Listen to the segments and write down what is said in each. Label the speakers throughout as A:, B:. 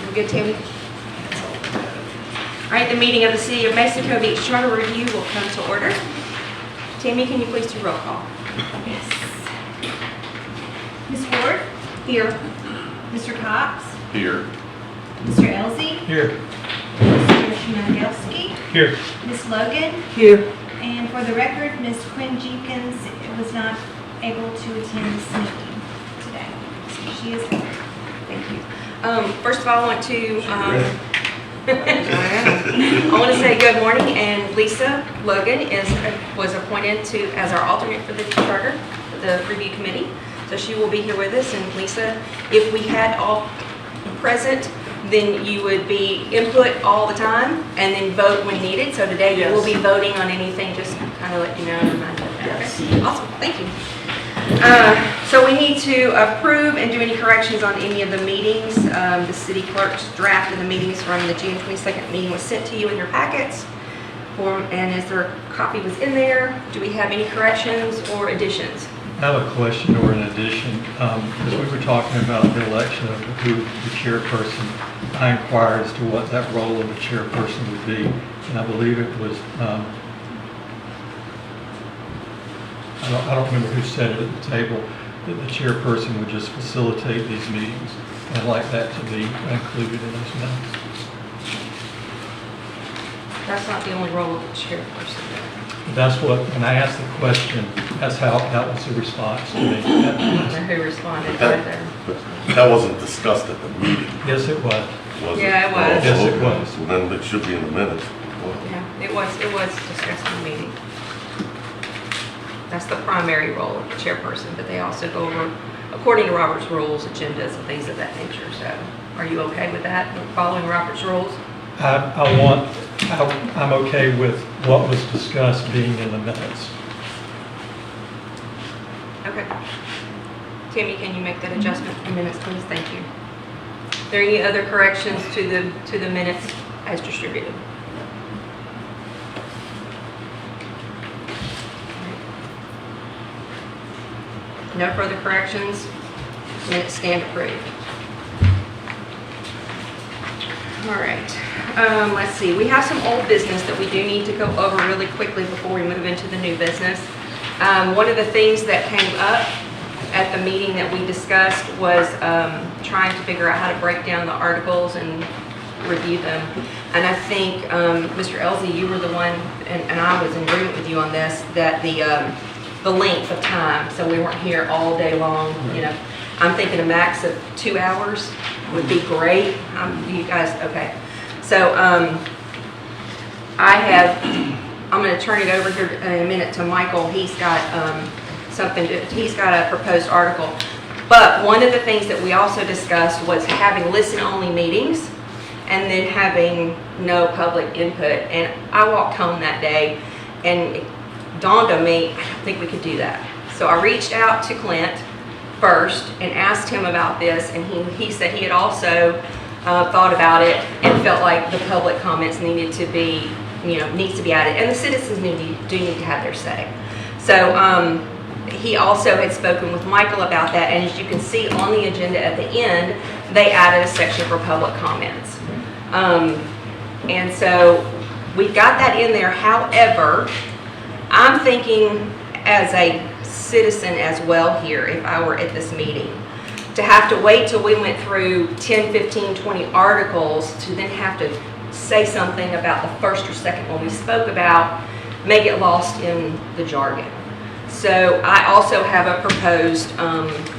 A: You good, Tammy? All right, the meeting of the City of Mason Cove Beach Charter Review will come to order. Tammy, can you please do roll call?
B: Yes. Ms. Ward?
A: Here.
B: Mr. Cox?
C: Here.
B: Mr. Elsey?
D: Here.
B: Mr. Schmangelski?
D: Here.
B: Ms. Logan?
A: Here.
B: And for the record, Ms. Quinn Jenkins was not able to attend this meeting today. So she is here.
A: Thank you. First of all, I want to I want to say good morning, and Lisa Logan was appointed as our alternate for the charter, for the review committee. So she will be here with us. And Lisa, if we had all present, then you would be input all the time and then vote when needed. So today you will be voting on anything, just kind of let you know and remind you of that.
D: Yes.
A: Okay. Awesome, thank you. So we need to approve and do any corrections on any of the meetings. The city clerk's draft of the meetings from the June 22nd meeting was sent to you in your packets. And as their copy was in there, do we have any corrections or additions?
D: I have a question or an addition. As we were talking about the election of who the chairperson, I inquired as to what that role of the chairperson would be. And I believe it was, I don't remember who said it at the table, that the chairperson would just facilitate these meetings. And I'd like that to be included in those minutes.
A: That's not the only role of the chairperson.
D: That's what, when I asked the question, that's how, that was the response to me.
A: I don't know who responded either.
C: That wasn't discussed at the meeting,
D: Yes, it was.
C: was it?
A: Yeah, it was.
D: Yes, it
C: okay.
D: was.
C: So then it should be in the minutes. Well,
A: Yeah, it was discussed in the meeting. That's the primary role of the chairperson, but they also go over, according to Robert's rules, agendas and things of that nature. So are you okay with that, following Robert's rules?
D: I'm okay with what was discussed being in the minutes.
A: Okay. Tammy, can you make that adjustment in minutes, please? Thank you. Are there any other corrections to the minutes as distributed? No further corrections? Minutes stand approved. All right. Let's see. We have some old business that we do need to go over really quickly before we move into the new business. One of the things that came up at the meeting that we discussed was trying to figure out how to break down the articles and review them. And I think, Mr. Elsey, you were the one, and I was in agreement with you on this, that the length of time, so we weren't here all day long, you know. I'm thinking a max of 2 hours would be great. You guys, okay. So I'm going to turn it over here in a minute to Michael. He's got he's got a proposed article. But one of the things that we also discussed was having listen-only meetings and then having no public input. And I walked home that day and it dawned on me, I don't think we could do that. So I reached out to Clint first and asked him about this, and he said he had also thought about it and felt like the public comments needs to be added, and the citizens do need to have their say. So he also had spoken with Michael about that, and as you can see on the agenda at the end, they added a section for public comments. And so we've got that in there. However, I'm thinking as a citizen as well here, if I were at this meeting, to have to wait till we went through 10, 15, 20 articles to then have to say something about the first or second one we spoke about may get lost in the jargon. So I also have a proposed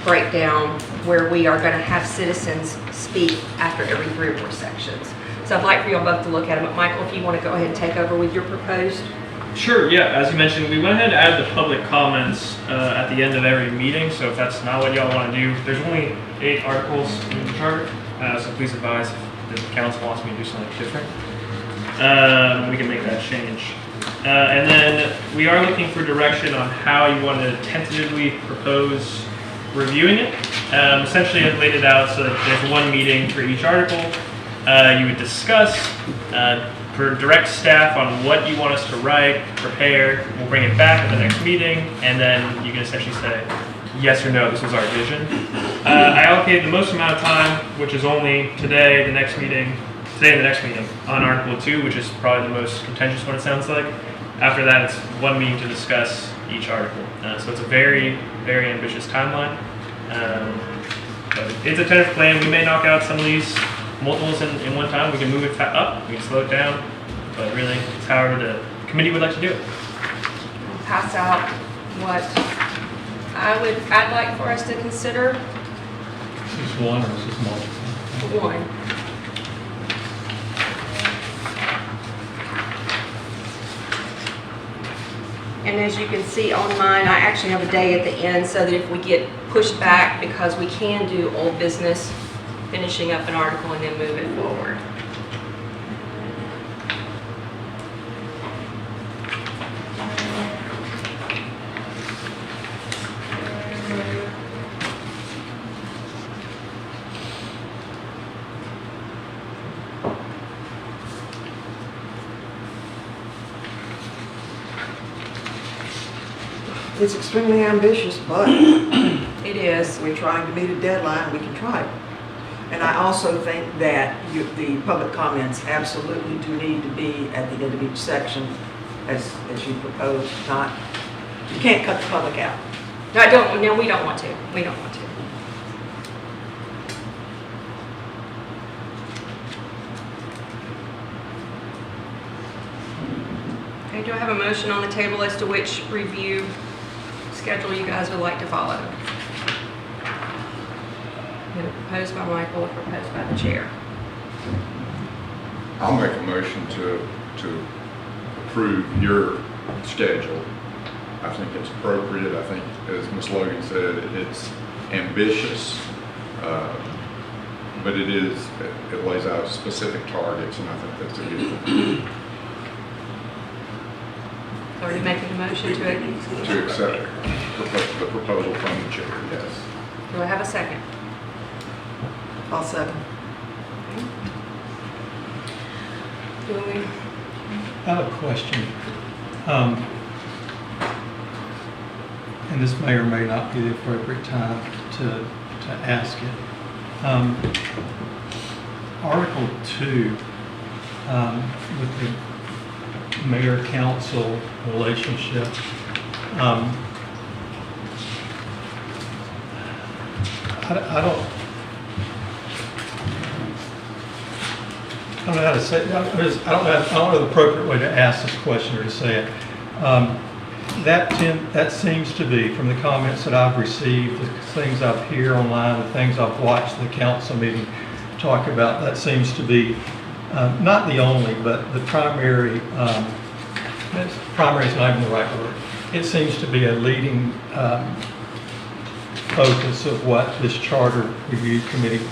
A: breakdown where we are going to have citizens speak after every 3 or 4 sections. So I'd like for you all both to look at them. But Michael, if you want to go ahead and take over with your proposed.
E: Sure, yeah, as you mentioned, we went ahead and added the public comments at the end of every meeting, so if that's not what y'all want to do, there's only 8 articles in the charter, so please advise if the council wants me to do something different. We can make that change. And then we are looking for direction on how you want to tentatively propose reviewing it. Essentially, I've laid it out so that there's one meeting for each article. You would discuss, direct staff on what you want us to write, prepare. We'll bring it back at the next meeting, and then you can essentially say, yes or no, this was our vision. I allocated the most amount of time, which is only today and the next meeting, on Article 2, which is probably the most contentious one, it sounds like. After that, it's one meeting to discuss each article. So it's a very, very ambitious timeline. But it's a tentative plan. We may knock out some of these multiples in one time. We can move it up, we can slow it down, but really, it's however the committee would like to do it.
A: I'll pass out what I'd like for us to consider.
D: Is this one or is this multiple?
A: One. And as you can see on mine, I actually have a day at the end so that if we get pushed back, because we can do old business, finishing up an article and then move it forward.
F: It's extremely ambitious, but
A: It is.
F: we're trying to meet a deadline, we can try it. And I also think that the public comments absolutely do need to be at the end of each section, as you proposed, not, you can't cut the public out.
A: No, we don't want to. We don't want to. Okay, do I have a motion on the table as to which review schedule you guys would like to follow? Either proposed by Michael or proposed by the chair.
G: I'll make a motion to approve your schedule. I think it's appropriate. I think, as Ms. Logan said, it's ambitious, but it lays out specific targets, and I think that's a good thing.
A: Already making a motion to it.
G: To accept the proposal from the chair, yes.
A: Do I have a second?
F: I'll second.
A: Do we?
D: I have a question. And this may or may not be the appropriate time to ask it. Article 2, with the mayor-council relationship, I don't know how to say it. I don't know the appropriate way to ask this question or to say it. That seems to be, from the comments that I've received, the things I've heard online, the things I've watched the council meeting talk about, that seems to be not the only, but the primary, primary is not even the right word. It seems to be a leading focus of what this charter review committee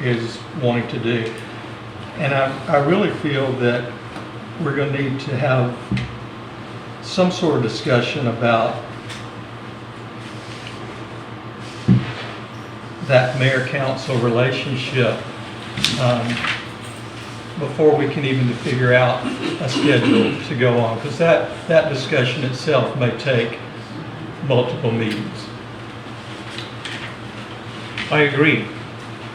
D: is wanting to do. And I really feel that we're going to need to have some sort of discussion about that mayor-council relationship before we can even figure out a schedule to go on, because that discussion itself may take multiple meetings.
H: I agree.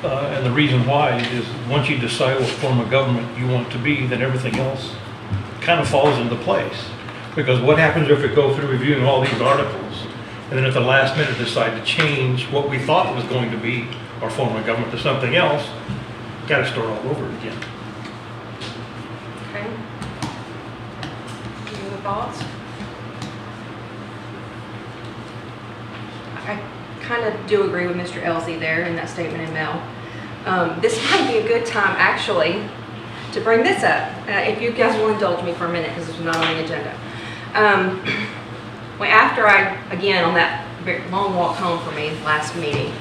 H: And the reason why is once you decide what form of government you want to be, then everything else kind of falls into place. Because what happens if we go through reviewing all these articles and then at the last minute decide to change what we thought was going to be our form of government to something else? Got to start all over again.
A: Okay. Any other thoughts? I kind of do agree with Mr. Elsie there in that statement in Mel. This might be a good time, actually, to bring this up. If you guys will indulge me for a minute, because this was not on the agenda. After again, on that very long walk home for me last meeting,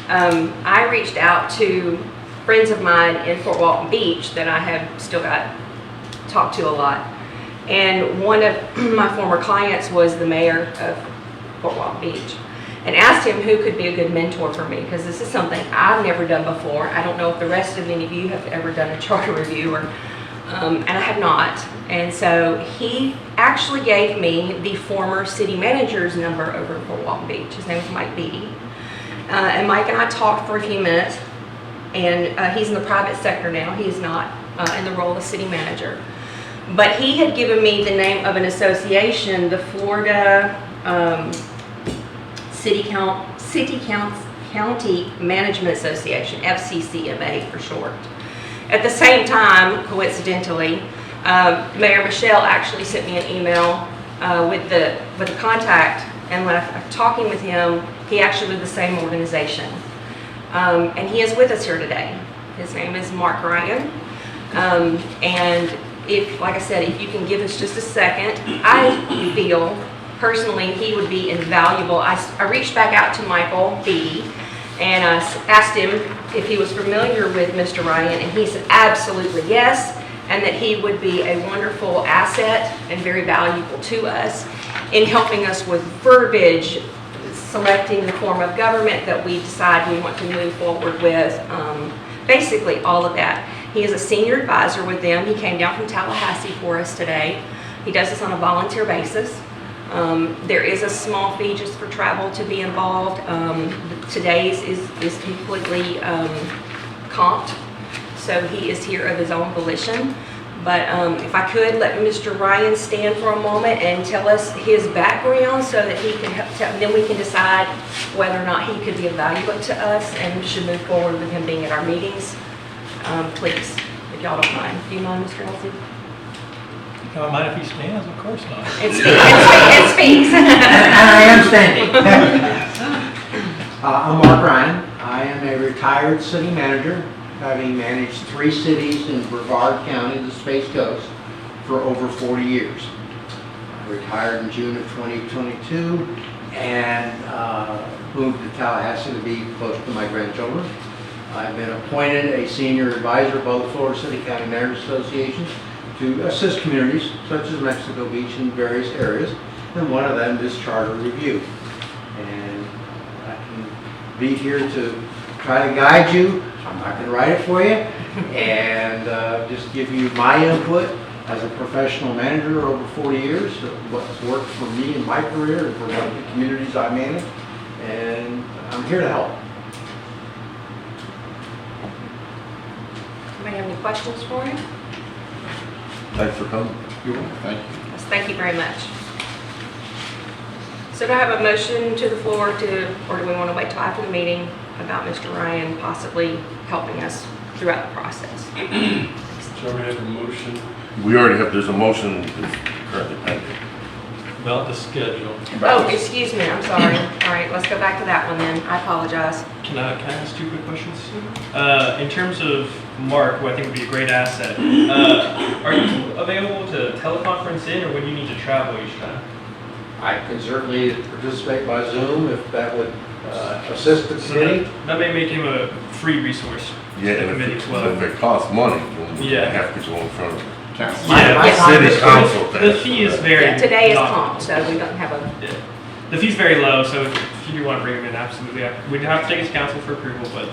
A: I reached out to friends of mine in Fort Walton Beach that I have still got talked to a lot. And one of my former clients was the mayor of Fort Walton Beach, and asked him who could be a good mentor for me, because this is something I've never done before. I don't know if the rest of any of you have ever done a charter review or and I have not. And so he actually gave me the former city manager's number over in Fort Walton Beach. His name is Mike Beatty. And Mike and I talked for a few minutes, and he's in the private sector now. He is not in the role of city manager. But he had given me the name of an association, the Florida County Management Association, FCCMA for short. At the same time, coincidentally, Mayor Michelle actually sent me an email with the contact, and when I'm talking with him, he actually with the same organization. And he is with us here today. His name is Mark Ryan. And if, like I said, if you can give us just a second, I feel personally he would be invaluable. I reached back out to Michael Beatty and asked him if he was familiar with Mr. Ryan, and he said absolutely yes, and that he would be a wonderful asset and very valuable to us in helping us with verbiage, selecting the form of government that we decide we want to move forward with, basically all of that. He is a senior advisor with them. He came down from Tallahassee for us today. He does this on a volunteer basis. There is a small fee just for travel to be involved. Today's is completely comped, so he is here of his own volition. But if I could let Mr. Ryan stand for a moment and tell us his background so that he can help, then we can decide whether or not he could be valuable to us and should move forward with him being at our meetings. Please, if y'all don't mind. Do you mind, Mr. Elsie?
H: Do I mind if he stands? Of course not.
A: It speaks.
I: I am standing. I'm Mark Ryan. I am a retired city manager, having managed 3 cities in Brevard County, the Space Coast, for over 40 years. I retired in June of 2022 and moved to Tallahassee to be close to my grandchildren. I've been appointed a senior advisor by the Florida City County Managers Association to assist communities such as Mexico Beach in various areas, and one of them is charter review. And I can be here to try to guide you. I'm not going to write it for you, and just give you my input as a professional manager over 40 years of what's worked for me in my career and for what the communities I manage, and I'm here to help.
A: Anybody have any questions for him?
C: Thanks for coming.
G: You're welcome. Thank you.
A: Yes, thank you very much. So do I have a motion to the floor or do we want to wait till after the meeting about Mr. Ryan possibly helping us throughout the process?
J: So we have a motion
C: We already have, there's a motion that's currently pending.
J: about the schedule.
A: Oh, excuse me, I'm sorry. All right, let's go back to that one then. I apologize.
J: Can I ask 2 quick questions?
E: In terms of Mark, who I think would be a great asset, are you available to teleconference in, or would you need to travel each time?
I: I can certainly participate by Zoom if that would assist the committee.
E: That may make him a free resource
C: Yeah,
E: to the
C: and
E: committee as well.
C: if it costs money, then we
E: Yeah.
C: have to go in front of it.
G: Council.
E: Yeah.
C: City council.
E: The fee is very.
A: Yeah, today is
E: not-
A: comp, so we don't have a,
E: Yeah. The fee's very low, so if you do want to bring him in, absolutely. We'd have to take his council for approval, but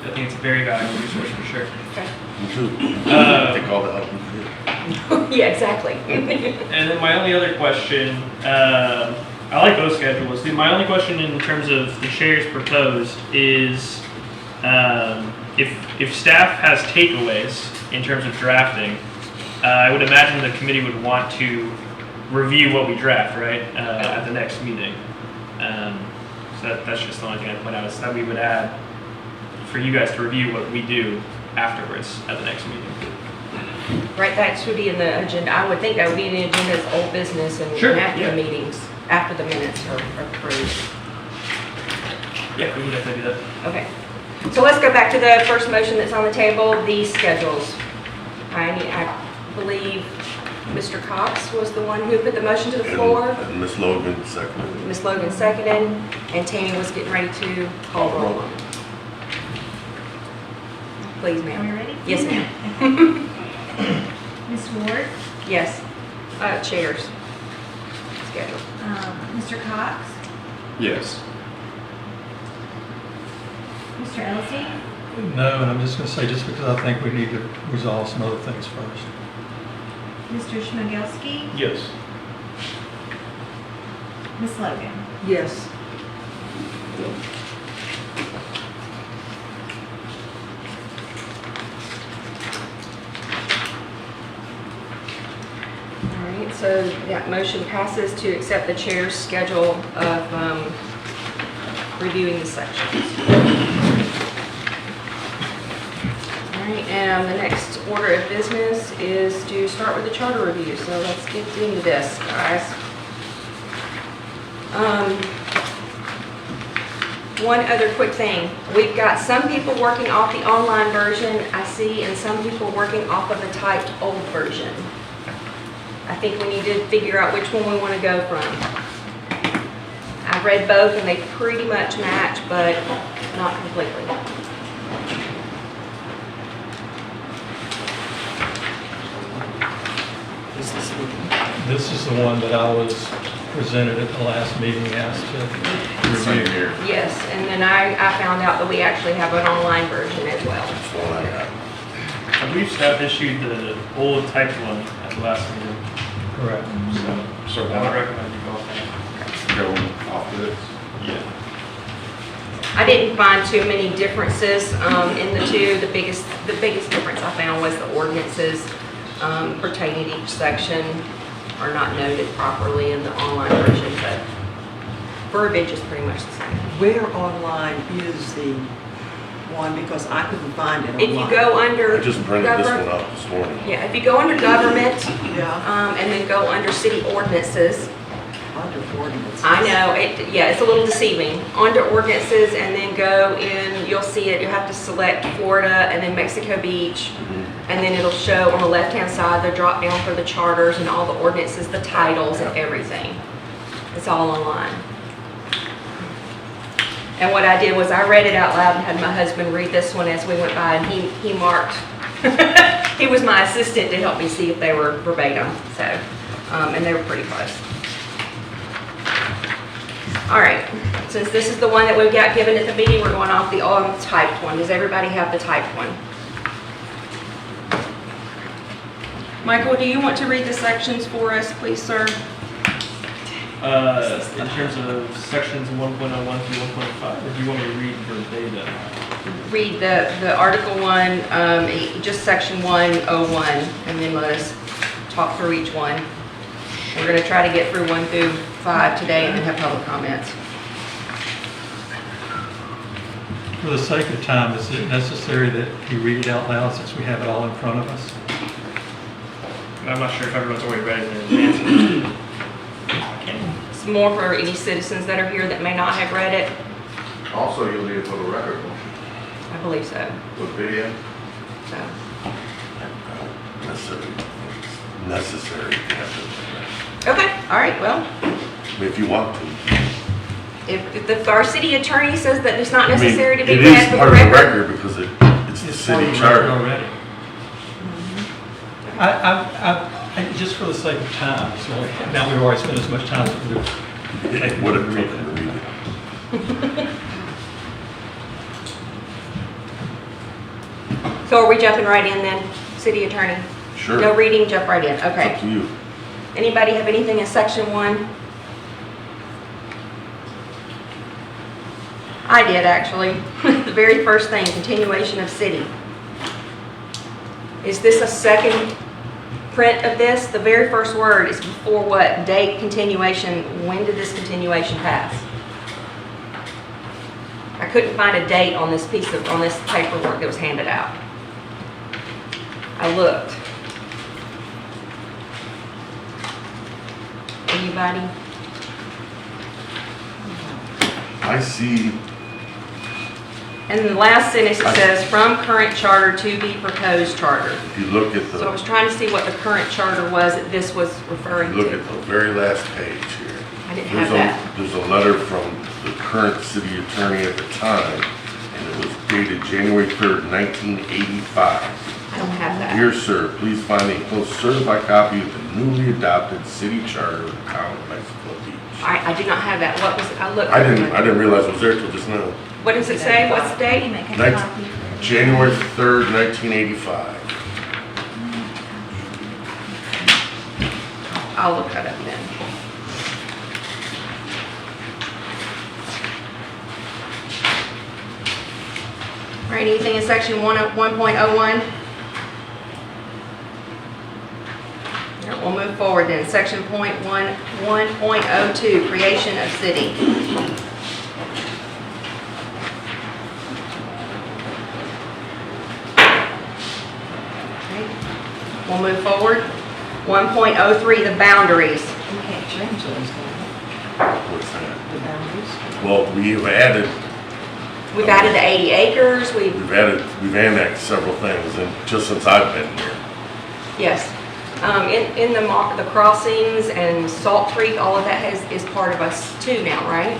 E: I think it's a very valuable resource for sure.
C: Me too. Take all the help we can get.
A: yeah, exactly.
E: And then my only other question, I like those schedules. My only question in terms of the chairs proposed is if staff has takeaways in terms of drafting, I would imagine the committee would want to review what we draft, right, at the next meeting. So that's just the only thing I'd point out is that we would add for you guys to review what we do afterwards at the next meeting.
A: Right, that should be in the agenda. I would think that would be in the agenda as old business and
E: Sure,
A: after
E: yeah.
A: the meetings, after the minutes are approved.
E: Yeah, we can definitely do that.
A: Okay. So let's go back to the first motion that's on the table, the schedules. I believe Mr. Cox was the one who put the motion to the floor.
C: And Ms. Logan seconded.
A: Ms. Logan seconded, and Tammy was getting ready to call roll on it. Please,
B: Are we
A: ma'am.
B: ready?
A: Yes, ma'am.
B: Ms. Ward,
A: Yes. Chairs. Schedule.
B: Mr. Cox,
G: Yes.
B: Mr. Elsey,
D: No, and I'm just gonna say, just because I think we need to resolve some other things first.
B: Mr. Schmagelsky,
H: Yes.
B: Ms. Logan.
F: Yes.
A: All right, so that motion passes to accept the chair's schedule of reviewing the sections. All right, and the next order of business is to start with the charter review. So let's get into this, guys. One other quick thing. We've got some people working off the online version, I see, and some people working off of the typed old version. I think we need to figure out which one we want to go from. I've read both and they pretty much match, but not completely.
D: This is the one that I was presented at the last meeting, asked to
C: Same
D: review.
C: here.
A: Yes, and then I found out that we actually have an online version as well.
C: That's the one I got.
E: I believe staff issued the old typed one at the last meeting,
D: Correct.
E: so
C: So
E: I would
C: why
E: recommend you go with that.
C: go off this?
E: Yeah.
A: I didn't find too many differences in the two. The biggest difference I found was the ordinances pertaining to each section are not noted properly in the online version, but verbiage is pretty much the same.
F: Where online is the one, because I couldn't find it online.
A: If you go under
C: I just printed this one
A: govern-
C: up this morning.
A: Yeah, if you go under government
F: Yeah,
A: and then go under city ordinances,
F: under ordinance.
A: I know, it's a little deceiving. Under ordinances and then go in, you'll see it, you have to select Florida and then Mexico Beach. And then it'll show on the left-hand side, the drop down for the charters and all the ordinances, the titles and everything. It's all online. And what I did was I read it out loud and had my husband read this one as we went by, and he marked. He was my assistant to help me see if they were verbatim, so, and they were pretty close. All right, since this is the one that we got given at the meeting, we're going off the typed one. Does everybody have the typed one? Michael, do you want to read the sections for us, please, sir?
E: In terms of sections 1.01 through 1.5, or do you want me to read verbatim?
A: Read the Article 1, just Section 101, and then let us talk through each one. We're going to try to get through 1 through 5 today and then have public comments.
D: For the sake of time, is it necessary that you read it out loud since we have it all in front of us?
E: I'm not sure if everyone's already read it in advance.
A: It's more for any citizens that are here that may not have read it.
C: Also, you'll need it for the record, won't
A: I believe so.
C: you? With video?
A: So,
C: Necessary to have
A: okay, all right, well,
C: it. I mean, if you want to.
A: if our city attorney says that it's not
C: I mean,
A: necessary to be
C: it
A: read
C: is
A: for
C: part
A: the
C: of the
A: record.
C: record because it's the
D: It's part of
C: city
D: the record
C: charter.
D: already. Just for the sake of time, so now we've already spent as much time as we do.
C: It would have taken to read it.
A: So are we jumping right in then, city attorney?
C: Sure.
A: No reading, jump right in,
C: It's up
A: okay.
C: to you.
A: Anybody have anything in section 1? I did, actually. The very first thing, continuation of city. Is this a second print of this? The very first word is before what? Date, continuation. When did this continuation pass? I couldn't find a date on this on this paperwork that was handed out. I looked. Anybody?
C: I see,
A: And the last sentence, it says, from current charter to be proposed charter.
C: if you look at
A: So I was
C: the,
A: trying to see what the current charter was that this was referring
C: look at
A: to.
C: the very last page here.
A: I didn't have that.
C: There's a letter from the current city attorney at the time, and it was dated January 3rd, 1985.
A: I don't have that.
C: Dear sir, please find a close certified copy of the newly adopted city charter of the town of Mexico Beach.
A: I do not have that. What was it? I looked.
C: I didn't realize it was there till just now.
A: What does it say? What's the
B: Can you
A: date?
B: make a
C: Next.
B: copy for
C: January 3rd, 1985.
A: I'll look that up then. All right, anything in section 1.01? We'll move forward then. Section 1.02, creation of city. Okay, we'll move forward. 1.03, the boundaries.
F: We can't change those, can
C: What's that?
F: we? The boundaries?
C: Well, we've added,
A: We've added the 80 acres, we've
C: we've annexed several things, and just since I've been here.
A: yes. In the crossings and Salt Creek, all of that is part of us too now, right?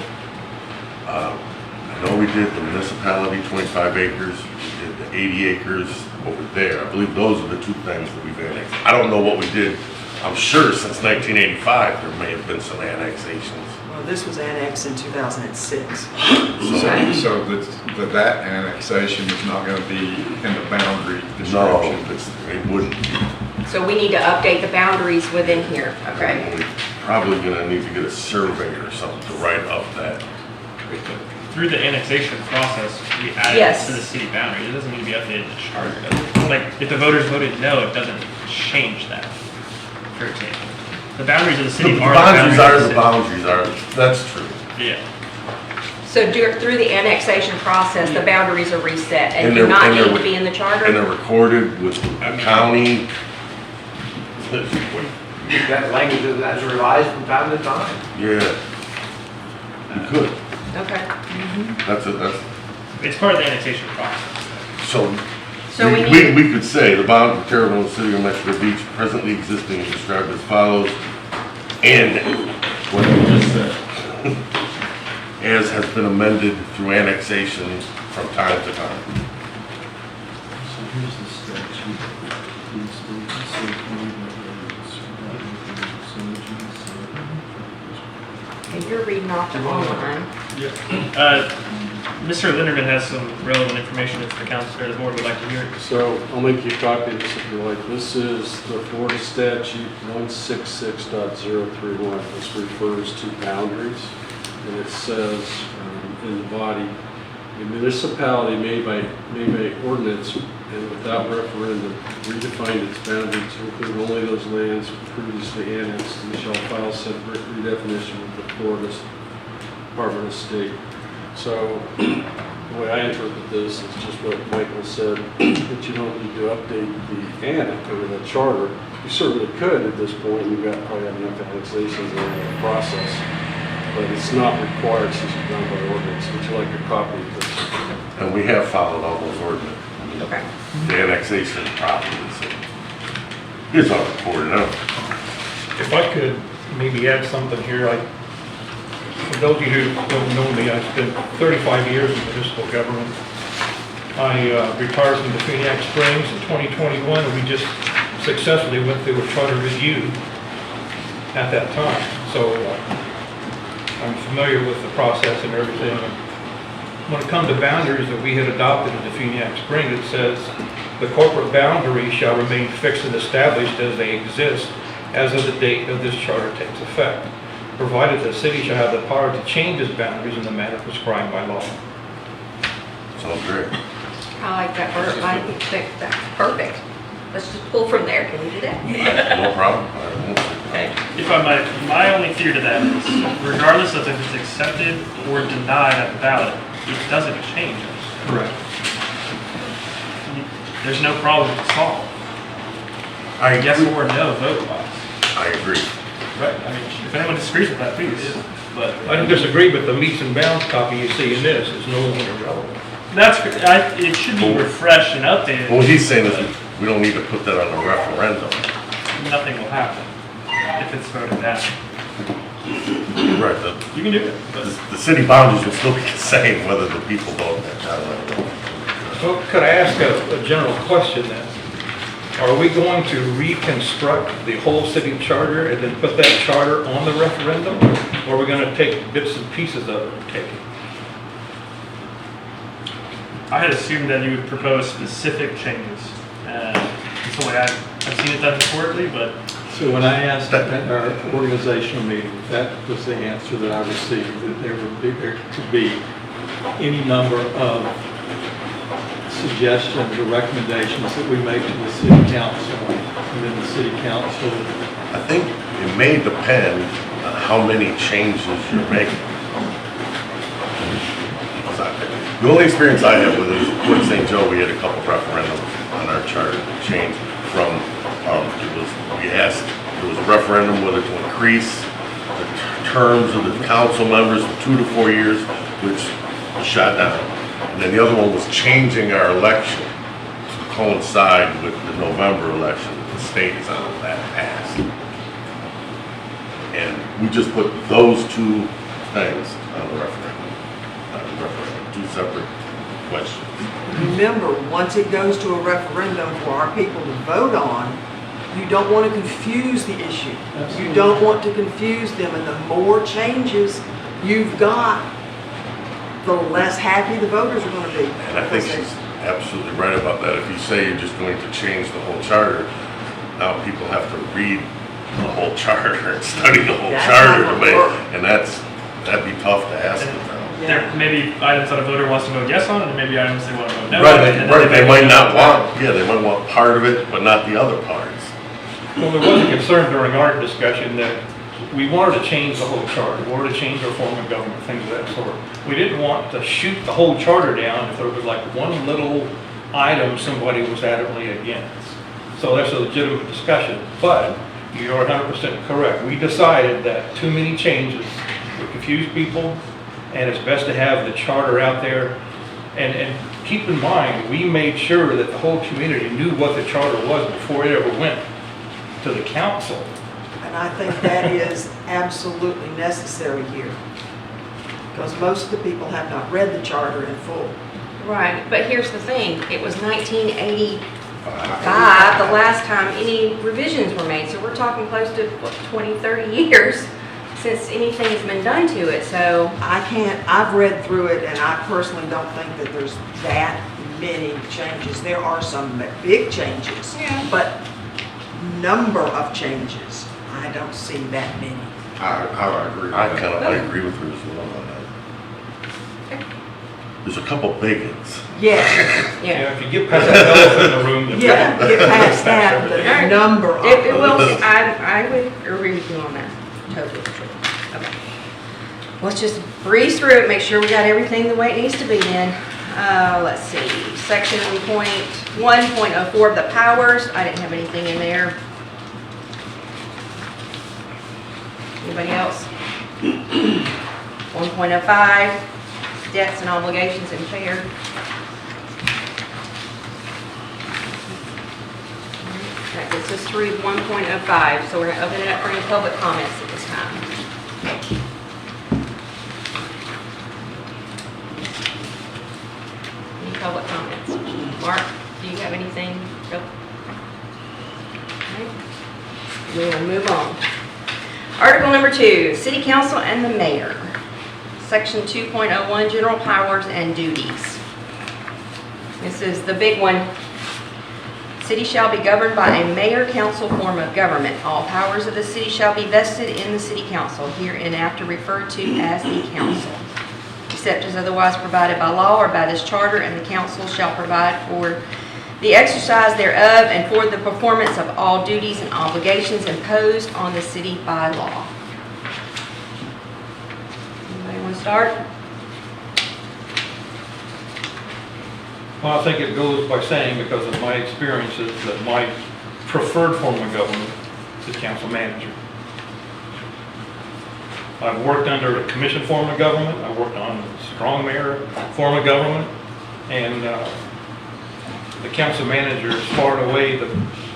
C: I know we did the municipality, 25 acres, we did the 80 acres over there. I believe those are the two things that we've annexed. I don't know what we did, I'm sure since 1985, there may have been some annexations.
F: Well, this was annexed in 2006.
G: So that annexation is not going to be in the boundary
C: No,
G: description?
C: it wouldn't.
A: So we need to update the boundaries within here, okay?
C: We're probably gonna need to get a surveyor or something to write up that.
E: Through the annexation process, we added
A: Yes.
E: it to the city boundaries. It doesn't need to be updated in the charter. Like, if the voters voted no, it doesn't change that, for example. The boundaries of the
C: The
E: city are
C: boundaries are,
E: of
C: the
E: the
C: boundaries are, that's true.
E: city. Yeah.
A: So through the annexation process, the boundaries are reset and
C: And
A: do
C: they're-
A: not
C: and they're-
A: need to be in the
C: And
A: charter?
C: they're recorded with the county.
K: That language that's revised from time to time.
C: Yeah. You could,
A: Okay.
C: that's
E: It's part of the annexation process.
C: so.
A: So we need,
C: We could say the boundary of Terrebonne City of Mexico Beach presently existing is described as follows, and what you just said. As has been amended through annexation from time to time.
J: So here's the statute.
A: and you're reading off the online.
E: Mr. Linderman has some relevant information if the council or the board would like to hear it.
J: So I'll make you a copy of this if you like. This is the Florida statute 166.031. This refers to boundaries. And it says in the body, a municipality may by ordinance and without referendum redefine its boundaries to include only those lands previously annexed and shall file separate redefinition with the Florida Department of State. So the way I interpret this is just what Michael said, that you don't need to update the annex or the charter. You certainly could at this point. You've got probably have enough annexations in the process, but it's not required since you've done by ordinance. Would you like a copy of this?
C: And we have followed all those ordinances.
A: Okay.
C: The annexation properties. It's all recorded out.
H: If I could maybe add something here, for those of you who don't know me, I spent 35 years in municipal government. I retired from the Phoenix Springs in 2021, and we just successfully went through a charter review at that time. So I'm familiar with the process and everything. When it comes to boundaries that we had adopted in the Phoenix Springs, it says the corporate boundaries shall remain fixed and established as they exist as of the date of this charter takes effect, provided the city shall have the power to change its boundaries in the manner prescribed by law.
C: Sounds great.
A: I like that, I think that's perfect. Let's just pull from there, can we do that?
C: No problem.
A: Okay.
E: If I might, my only fear to that is, regardless of if it's accepted or denied at the ballot, it doesn't change us.
H: Correct.
E: There's no problem to solve. Yes or no vote-wise.
C: I agree.
E: Right. I mean, if anyone disagrees with that, please. But
H: I don't disagree, but the meets and bounds copy you see in this is no longer relevant.
E: it should be refreshed and updated.
C: What he's saying is we don't need to put that on a referendum.
E: Nothing will happen if it's voted down.
C: Right,
E: You can do it, but
C: the city boundaries will still be the same whether the people vote that down or not.
H: So could I ask a general question then? Are we going to reconstruct the whole city charter and then put that charter on the referendum? Or are we going to take bits and pieces of it and take it?
E: I had assumed that you would propose specific changes. So like I've seen it done historically, but
D: So when I asked at our organizational meeting, that was the answer that I received, that there could be any number of suggestions or recommendations that we make to the city council, and then the city council.
C: I think it may depend on how many changes you're making. The only experience I have with it is Port St. Joe, we had a couple referendums on our charter to change from, there was a referendum whether to increase the terms of the council members from 2 to 4 years, which was shot down. And then the other one was changing our election to coincide with the November election that the state is on that passed. And we just put those two things on the referendum. Two separate questions.
F: Remember, once it goes to a referendum for our people to vote on, you don't want to confuse the issue. You don't want to confuse them, and the more changes you've got, the less happy the voters are going to be.
C: And I think she's absolutely right about that. If you say you're just going to change the whole charter, now people have to read the whole charter and study the whole
F: That's
C: charter
F: not
C: to
F: gonna
C: make,
F: work.
C: and that'd be tough to ask them now.
E: there may be items that a voter wants to vote yes on, and there may be items they want to vote no on.
C: Right,
E: and then
C: they might
E: vote
C: not
E: no.
C: want, they might want part of it, but not the other parts.
H: Well, there was a concern during our discussion that we wanted to change the whole charter, we wanted to change our form of government, things of that sort. We didn't want to shoot the whole charter down if there was like one little item somebody was adamantly against. So that's a legitimate discussion, but you're 100% correct. We decided that too many changes would confuse people, and it's best to have the charter out there. And keep in mind, we made sure that the whole community knew what the charter was before it ever went to the council.
F: And I think that is absolutely necessary here. Because most of the people have not read the charter in full.
A: Right, but here's the thing, it was 1985, the last time any revisions were made, so we're talking close to, what, 20, 30 years since anything has been done to it, so.
F: I've read through it, and I personally don't think that there's that many changes. There are some big changes, but number of changes, I don't see that many.
G: I agree with
C: I
G: that.
C: I agree with her as well on that. There's a couple big ones.
F: Yeah,
A: Yeah.
H: If you get past that elephant in the room, then
F: yeah, get past that, the number of
A: It will,
F: them.
A: I would agree with you on that, totally true. Okay. Let's just breeze through it, make sure we got everything the way it needs to be in. Let's see, section 1.1.04 of the powers, I didn't have anything in there. Anybody else? 1.05, debts and obligations impaired. That gets us through 1.05, so we're going to open it up for any public comments at this time. Any public comments? Mark, do you have anything? Nope. Okay. We will move on. Article number 2, City Council and the Mayor. Section 2.01, General Powers and Duties. This is the big one. City shall be governed by a mayor-council form of government. All powers of the city shall be vested in the city council, hereinafter referred to as the council, except as otherwise provided by law or by this charter, and the council shall provide for the exercise thereof and for the performance of all duties and obligations imposed on the city by law. Anybody want to start?
H: Well, I think it goes by saying, because of my experiences, that my preferred form of government is council manager. I've worked under a commission form of government, I've worked on a strong mayor form of government, and the council manager is far and away the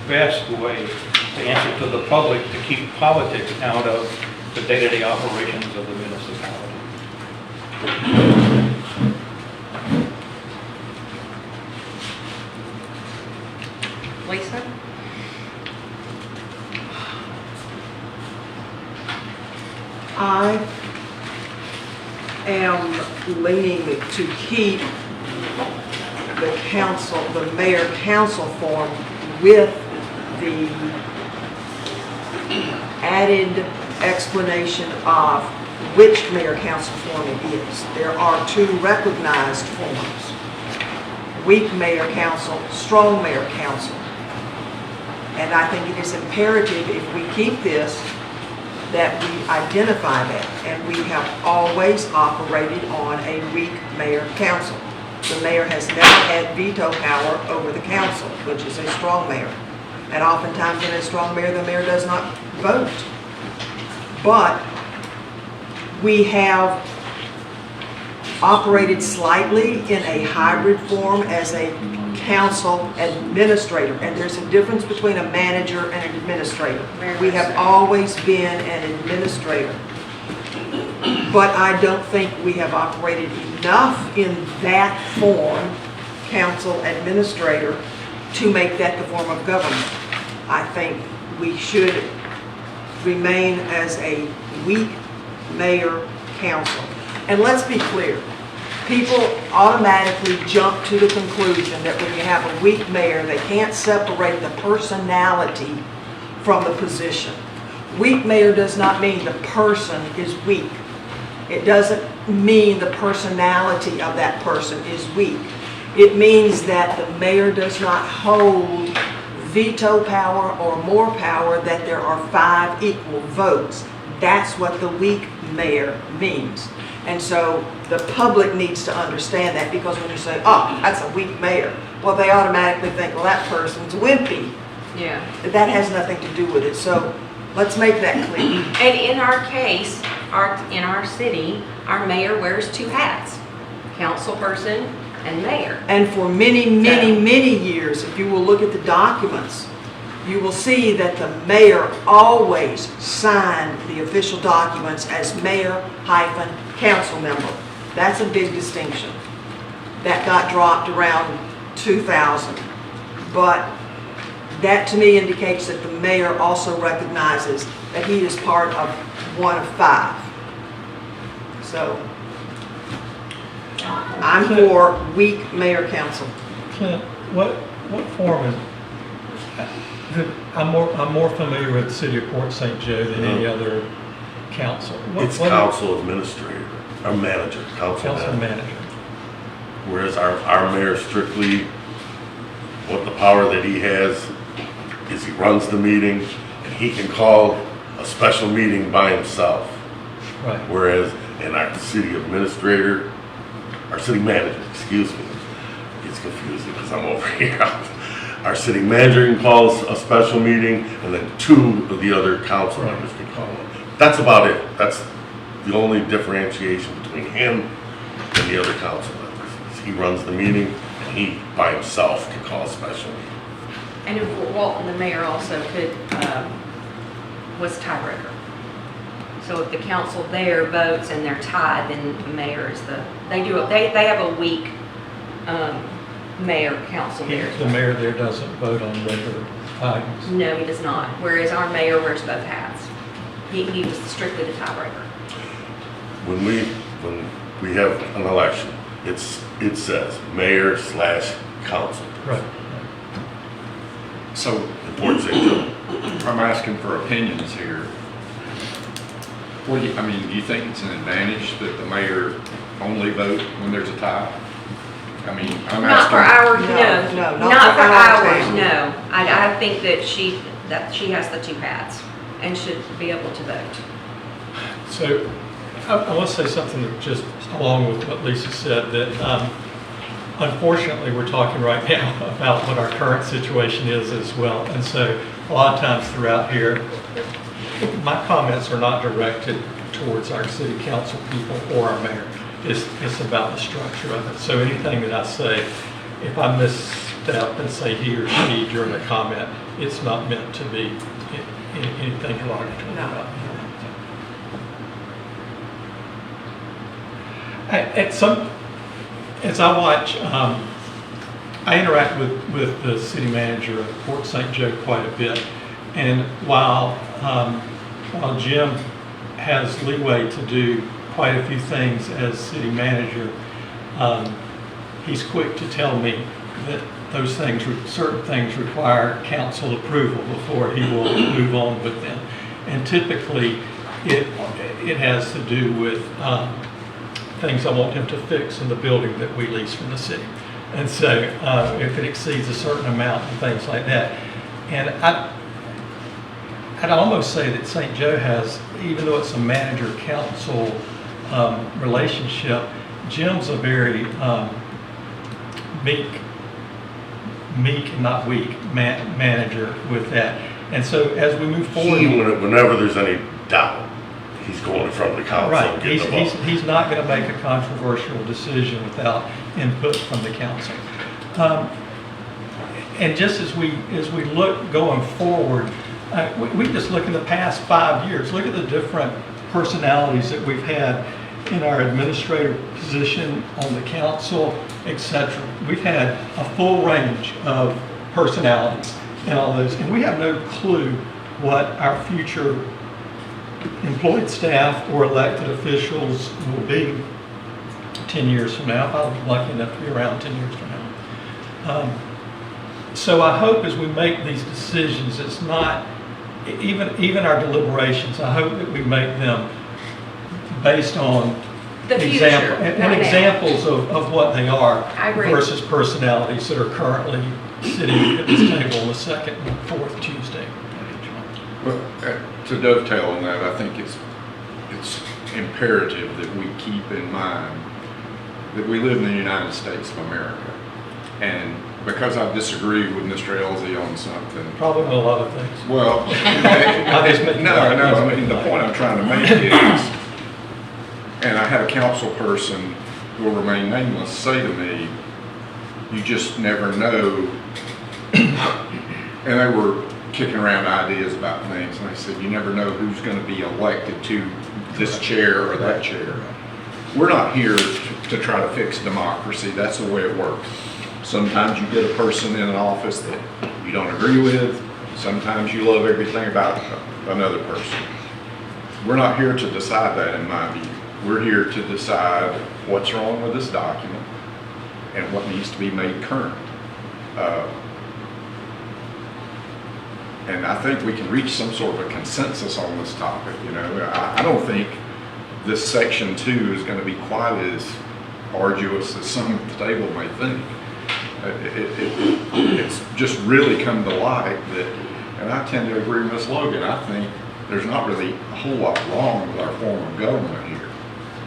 H: best way to answer to the public to keep politics out of the day-to-day operations of the municipality.
A: Lisa?
F: I am leaning to keep the mayor council form with the added explanation of which mayor council form it is. There are two recognized forms: weak mayor council, strong mayor council. And I think it is imperative, if we keep this, that we identify that. And we have always operated on a weak mayor council. The mayor has never had veto power over the council, which is a strong mayor. And oftentimes in a strong mayor, the mayor does not vote. But we have operated slightly in a hybrid form as a council administrator. And there's a difference between a manager and an administrator. We have always been an administrator. But I don't think we have operated enough in that form, council administrator, to make that the form of government. I think we should remain as a weak mayor council. And let's be clear, people automatically jump to the conclusion that when you have a weak mayor, they can't separate the personality from the position. Weak mayor does not mean the person is weak. It doesn't mean the personality of that person is weak. It means that the mayor does not hold veto power or more power, that there are 5 equal votes. That's what the weak mayor means. And so the public needs to understand that, because when you say, oh, that's a weak mayor, well, they automatically think, well, that person's wimpy.
A: Yeah.
F: That has nothing to do with it. So let's make that clear.
A: And in our case, in our city, our mayor wears 2 hats, councilperson and mayor.
F: And for many, many, many years, if you will look at the documents, you will see that the mayor always signed the official documents as mayor-council member. That's a big distinction. That got dropped around 2000. But that to me indicates that the mayor also recognizes that he is part of one of 5. So I'm for weak mayor council.
D: Clint, what form is, I'm more familiar with the city of Port St. Joe than any other council.
C: It's council administrator, or manager, council manager.
D: manager.
C: Whereas our mayor strictly, what the power that he has is he runs the meeting and he can call a special meeting by himself.
D: Right.
C: Whereas in our city administrator, our city manager, excuse me, it's confusing because I'm over here. Our city manager can call a special meeting, and then 2 of the other council members can call it. That's about it. That's the only differentiation between him and the other council members. He runs the meeting, and he by himself can call a special meeting.
A: And if Walton, the mayor, also was tiebreaker. So if the council there votes and they're tied, then the mayor is they have a weak mayor council there.
D: The mayor there doesn't vote on regular items.
A: No, he does not. Whereas our mayor wears both hats. He was strictly the tiebreaker.
C: When we have an election, it says mayor/council.
D: Right.
G: So
C: Port St. Joe.
G: I'm asking for opinions here. What do you think it's an advantage that the mayor only vote when there's a tie? I'm
A: Not
G: asking.
A: for ours,
F: No,
A: no. Not for ours, no. I think that she has the 2 hats and should be able to vote.
D: So I want to say something that just along with what Lisa said, that unfortunately we're talking right now about what our current situation is as well. And so a lot of times throughout here, my comments are not directed towards our city council people or our mayor. It's about the structure of it. So anything that I say, if I misstep and say he or she during a comment, it's not meant to be anything derogatory about him. As I watch, I interact with the city manager of Port St. Joe quite a bit, and while Jim has leeway to do quite a few things as city manager, he's quick to tell me that those things, certain things require council approval before he will move on with them. And typically, it has to do with things I want him to fix in the building that we lease from the city. And so if it exceeds a certain amount and things like that. And I'd almost say that St. Joe has, even though it's a manager-council relationship, Jim's a very meek and not weak manager with that. And so as we move forward.
C: Whenever there's any doubt, he's going in front of the council
D: Right,
C: and getting the vote.
D: he's not going to make a controversial decision without input from the council. And just as we look going forward, we just look in the past 5 years, look at the different personalities that we've had in our administrative position on the council, etc. We've had a full range of personalities and all those, and we have no clue what our future employed staff or elected officials will be 10 years from now, if I was lucky enough to be around 10 years from now. So I hope as we make these decisions, it's not, even our deliberations, I hope that we make them based on
A: The future, not now.
D: examples of what they are
A: I agree.
D: versus personalities that are currently sitting at this table on the second and fourth Tuesday of each month.
G: Well, to dovetail on that, I think it's imperative that we keep in mind that we live in the United States of America. And because I disagree with Mr. Elzey on something,
D: Probably on a lot of things.
G: well,
D: I
G: I mean, the point I'm trying to make is, and I had a council person who will remain nameless say to me, you just never know. And they were kicking around ideas about things, and I said, you never know who's going to be elected to this chair or that chair. We're not here to try to fix democracy. That's the way it works. Sometimes you get a person in an office that you don't agree with. Sometimes you love everything about another person. We're not here to decide that, in my view. We're here to decide what's wrong with this document and what needs to be made current. And I think we can reach some sort of a consensus on this topic. You know, I don't think this section 2 is going to be quite as arduous as some at the table may think. It's just really come to light that, and I tend to agree with Ms. Logan, I think there's not really a whole lot wrong with our form of government here.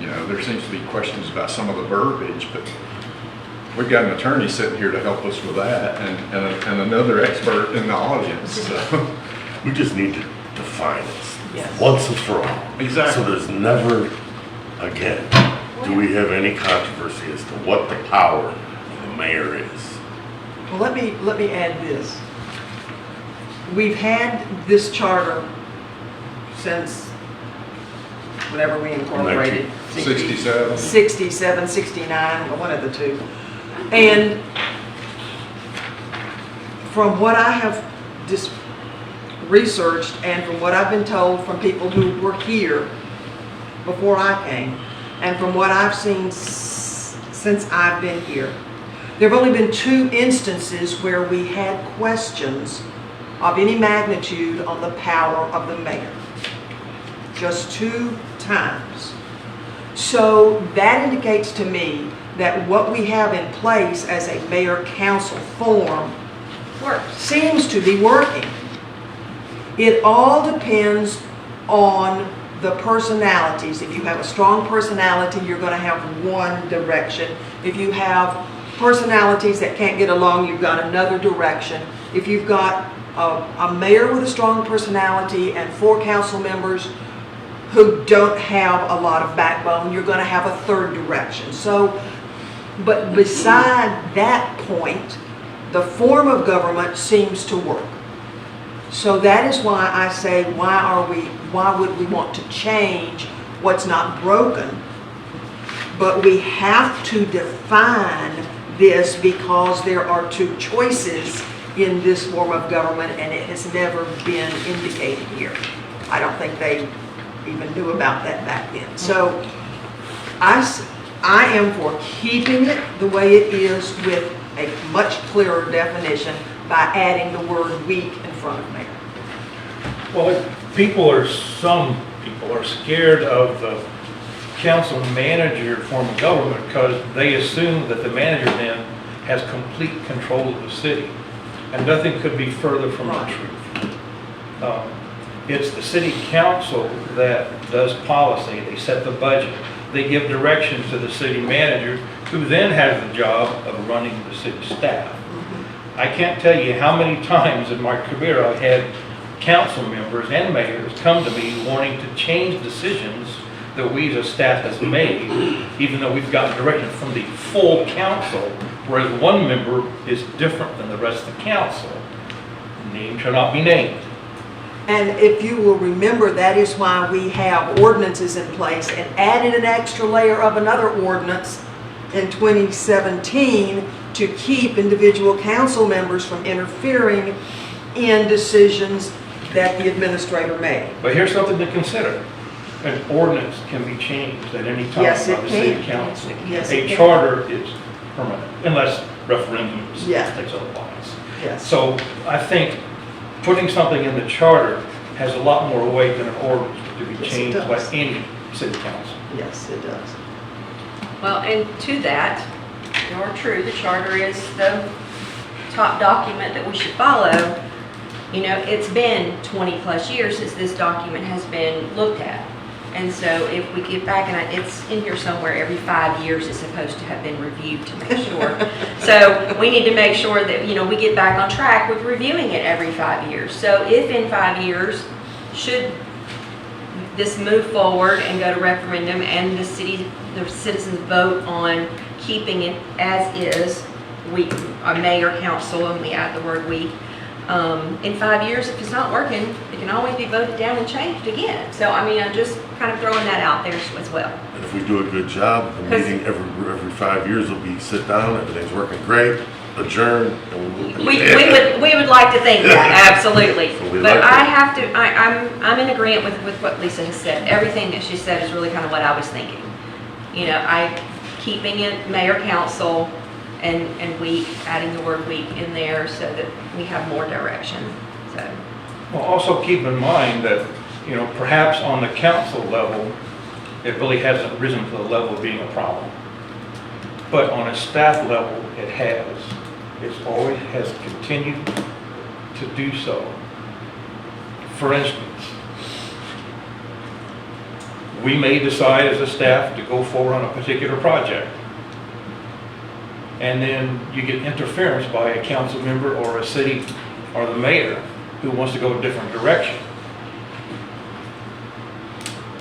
G: You know, there seems to be questions about some of the verbiage, but we've got an attorney sitting here to help us with that, and another expert in the audience. So.
C: We just need to define it
F: Yes.
C: once and for all.
G: Exactly.
C: So there's never, again, do we have any controversy as to what the power of the mayor is?
F: Well, let me add this. We've had this charter since whenever we incorporated.
G: 67.
F: 67, 69, one of the two. And from what I have just researched and from what I've been told from people who were here before I came, and from what I've seen since I've been here, there have only been 2 instances where we had questions of any magnitude on the power of the mayor. Just 2 times. So that indicates to me that what we have in place as a mayor-council form seems to be working. It all depends on the personalities. If you have a strong personality, you're going to have one direction. If you have personalities that can't get along, you've got another direction. If you've got a mayor with a strong personality and 4 council members who don't have a lot of backbone, you're going to have a third direction. So, but beside that point, the form of government seems to work. So that is why I say, why would we want to change what's not broken? But we have to define this because there are 2 choices in this form of government, and it has never been indicated here. I don't think they even knew about that back then. So I am for keeping it the way it is with a much clearer definition by adding the word week in front of mayor.
H: Well, some people are scared of the council manager form of government because they assume that the manager then has complete control of the city. And nothing could be further from the truth. It's the city council that does policy, they set the budget, they give direction to the city manager, who then has the job of running the city staff. I can't tell you how many times in my career I've had council members and mayors come to me wanting to change decisions that we as a staff has made, even though we've gotten direction from the full council, whereas one member is different than the rest of the council. Name shall not be named.
F: And if you will remember, that is why we have ordinances in place and added an extra layer of another ordinance in 2017 to keep individual council members from interfering in decisions that the administrator made.
H: But here's something to consider. An ordinance can be changed at any time
F: Yes,
H: by
F: it
H: the city
F: can.
H: council.
F: Yes, it
H: A
F: can.
H: charter is permanent, unless referendum
F: Yeah.
H: states otherwise.
F: Yes.
H: So I think putting something in the charter has a lot more weight than an ordinance to be
F: Yes, it
H: changed by
F: does.
H: any city council.
F: Yes, it does.
A: Well, and to that, you are true, the charter is the top document that we should follow. You know, it's been 20 plus years since this document has been looked at. And so if we get back, and it's in here somewhere, every 5 years it's supposed to have been reviewed to make sure. So we need to make sure that, you know, we get back on track with reviewing it every 5 years. So if in 5 years, should this move forward and go to referendum and the citizens vote on keeping it as is, a mayor, council, and we add the word we, in 5 years, if it's not working, it can always be voted down and changed again. So, I mean, I'm just kind of throwing that out there as well.
C: And if we do a good job, the
A: 'Cause-
C: meeting every 5 years will be sit down, everything's working great, adjourn, and
A: We would like to think that, absolutely.
C: So we
A: But
C: like
A: I
C: that.
A: have to, I'm in agreement with what Lisa has said. Everything that she said is really kind of what I was thinking. You know, keeping it mayor, council, and week, adding the word week in there so that we have more direction, so.
H: Well, also keep in mind that, you know, perhaps on the council level, it really hasn't risen to the level of being a problem. But on a staff level, it has. It's always has continued to do so. For instance, we may decide as a staff to go forward on a particular project. And then you get interference by a council member or a city or the mayor who wants to go a different direction.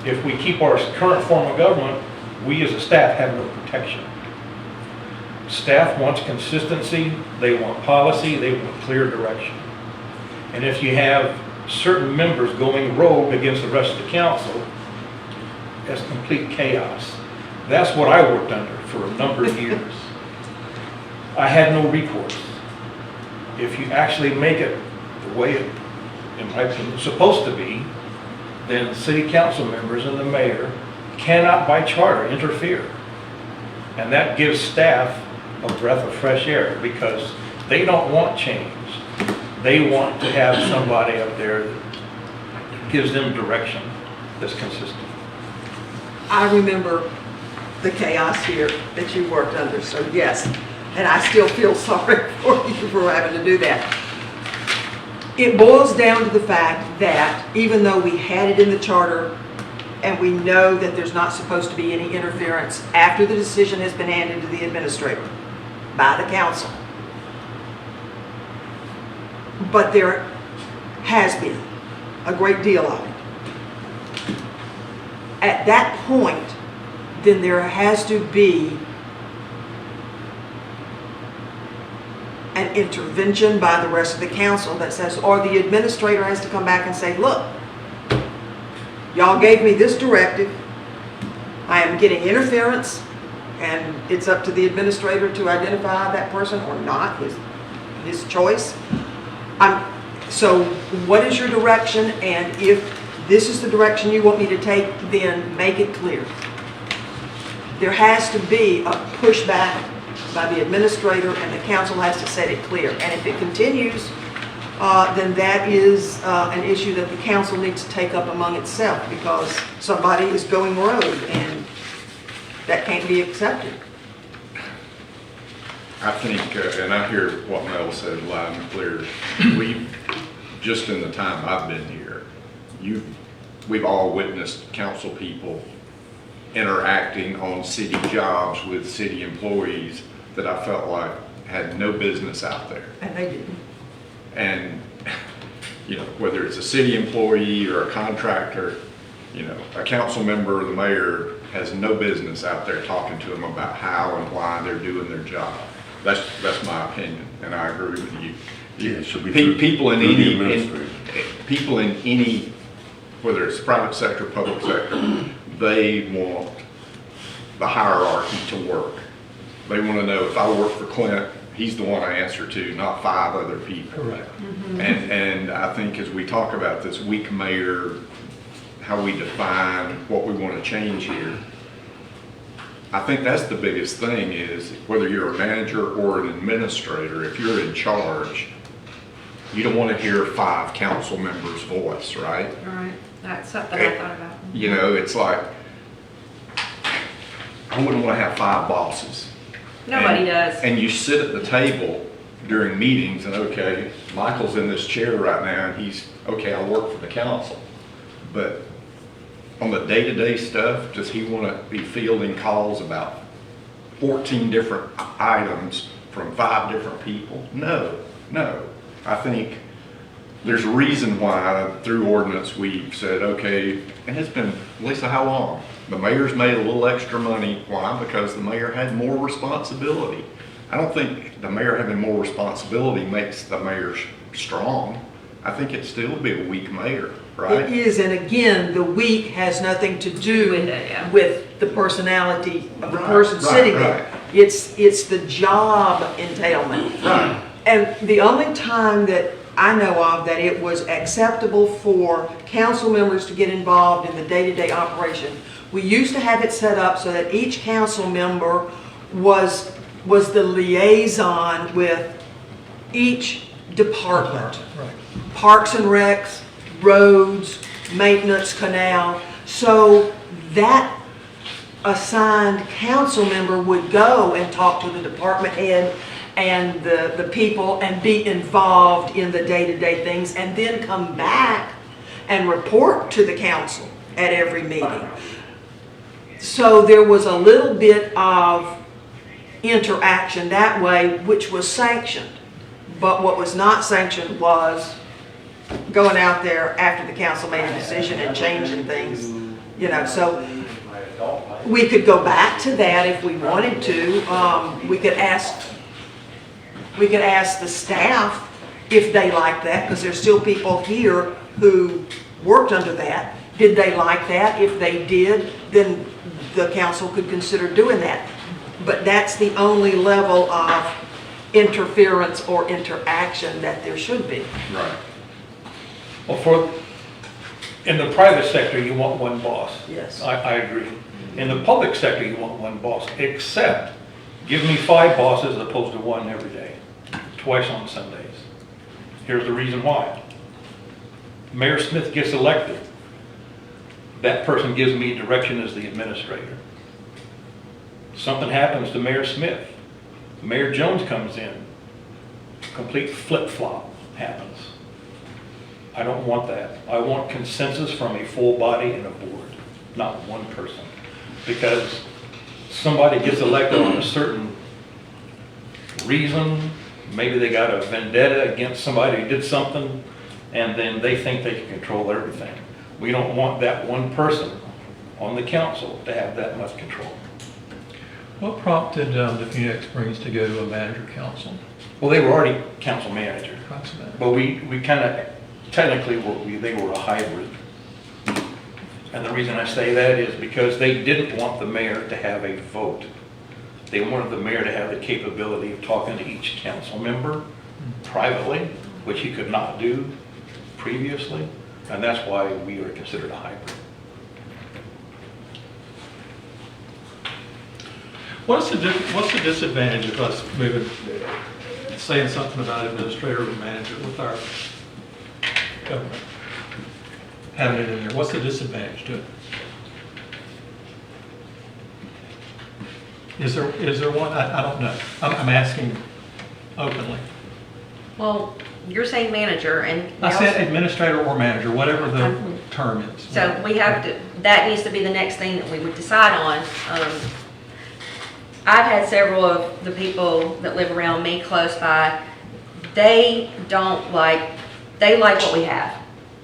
H: If we keep our current form of government, we as a staff have no protection. Staff wants consistency, they want policy, they want clear direction. And if you have certain members going rogue against the rest of the council, that's complete chaos. That's what I worked under for a number of years. I had no recourse. If you actually make it the way it, in my opinion, is supposed to be, then city council members and the mayor cannot by charter interfere. And that gives staff a breath of fresh air because they don't want change. They want to have somebody up there that gives them direction that's consistent.
F: I remember the chaos here that you worked under, so yes. And I still feel sorry for you for having to do that. It boils down to the fact that even though we had it in the charter and we know that there's not supposed to be any interference after the decision has been handed to the administrator by the council, but there has been a great deal of it. At that point, then there has to be an intervention by the rest of the council that says, or the administrator has to come back and say, look, y'all gave me this directive, I am getting interference, and it's up to the administrator to identify that person or not, his choice. So what is your direction, and if this is the direction you want me to take, then make it clear. there has to be a pushback by the administrator, and the council has to set it clear. And if it continues, then that is an issue that the council needs to take up among itself, because somebody is going rogue, and that can't be accepted.
G: I think, and I hear what Mel said loud and clear, just in the time I've been here, we've all witnessed council people interacting on city jobs with city employees that I felt like had no business out there.
F: And they didn't.
G: And, whether it's a city employee or a contractor, a council member or the mayor has no business out there talking to them about how and why they're doing their job. That's my opinion, and I agree with you.
C: Yeah, it should be
G: People in
C: through the
G: any,
C: administrator.
G: people in any, whether it's private sector, public sector, they want the hierarchy to work. They want to know, if I work for Clint, he's the one I answer to, not 5 other people.
D: Correct.
G: And I think as we talk about this weak mayor, how we define what we want to change here, I think that's the biggest thing, is whether you're a manager or an administrator, if you're in charge, you don't want to hear 5 council members' voice, right?
A: All right, that's something I thought about.
G: It's like, I wouldn't want to have 5 bosses.
A: Nobody does.
G: And you sit at the table during meetings and, okay, Michael's in this chair right now and he's, okay, I'll work for the council. But on the day-to-day stuff, does he want to be fielding calls about 14 different items from 5 different people? No. I think there's a reason why through ordinance we've said, okay, and it's been, Lisa, how long? The mayor's made a little extra money. Why? Because the mayor had more responsibility. I don't think the mayor having more responsibility makes the mayor strong. I think it'd still be a weak mayor, right?
F: It is, and again, the weak has nothing to do
A: With it, yeah.
F: with the personality of the
G: Right,
F: person
G: right,
F: sitting
G: right.
F: there. It's the job entailment.
G: Right.
F: And the only time that I know of that it was acceptable for council members to get involved in the day-to-day operation, we used to have it set up so that each council member was the liaison with each department.
D: Right.
F: Parks and Recs, roads, maintenance, canal. So that assigned council member would go and talk to the department head and the people and be involved in the day-to-day things, and then come back and report to the council at every meeting. So there was a little bit of interaction that way, which was sanctioned. But what was not sanctioned was going out there after the council made a decision and changing things, so we could go back to that if we wanted to. We could ask the staff if they like that, because there's still people here who worked under that. Did they like that? If they did, then the council could consider doing that. But that's the only level of interference or interaction that there should be.
G: Right.
H: Well, in the private sector, you want one boss.
F: Yes.
H: I agree. In the public sector, you want one boss, except give me 5 bosses as opposed to 1 every day, twice on Sundays. Here's the reason why. Mayor Smith gets elected. That person gives me direction as the administrator. Something happens to Mayor Smith. Mayor Jones comes in. Complete flip-flop happens. I don't want that. I want consensus from a full body and a board, not one person. Because somebody gets elected on a certain reason, maybe they got a vendetta against somebody who did something, and then they think they can control everything. We don't want that one person on the council to have that much control.
D: What prompted the Phoenix Springs to go to a manager council?
H: Well, they were already council manager,
D: Council manager.
H: but we kind of, technically, they were a hybrid. And the reason I say that is because they didn't want the mayor to have a vote. They wanted the mayor to have the capability of talking to each council member privately, which he could not do previously, and that's why we are considered a hybrid.
D: What's the disadvantage of us moving, saying something about administrator or manager with our government? Having it in there, what's the disadvantage to it? Is there one? I don't know. I'm asking openly.
A: Well, you're saying manager, and we
D: I said
A: also-
D: administrator or manager, whatever the term is.
A: So we have to, that needs to be the next thing that we would decide on. I've had several of the people that live around me close by, they like what we have.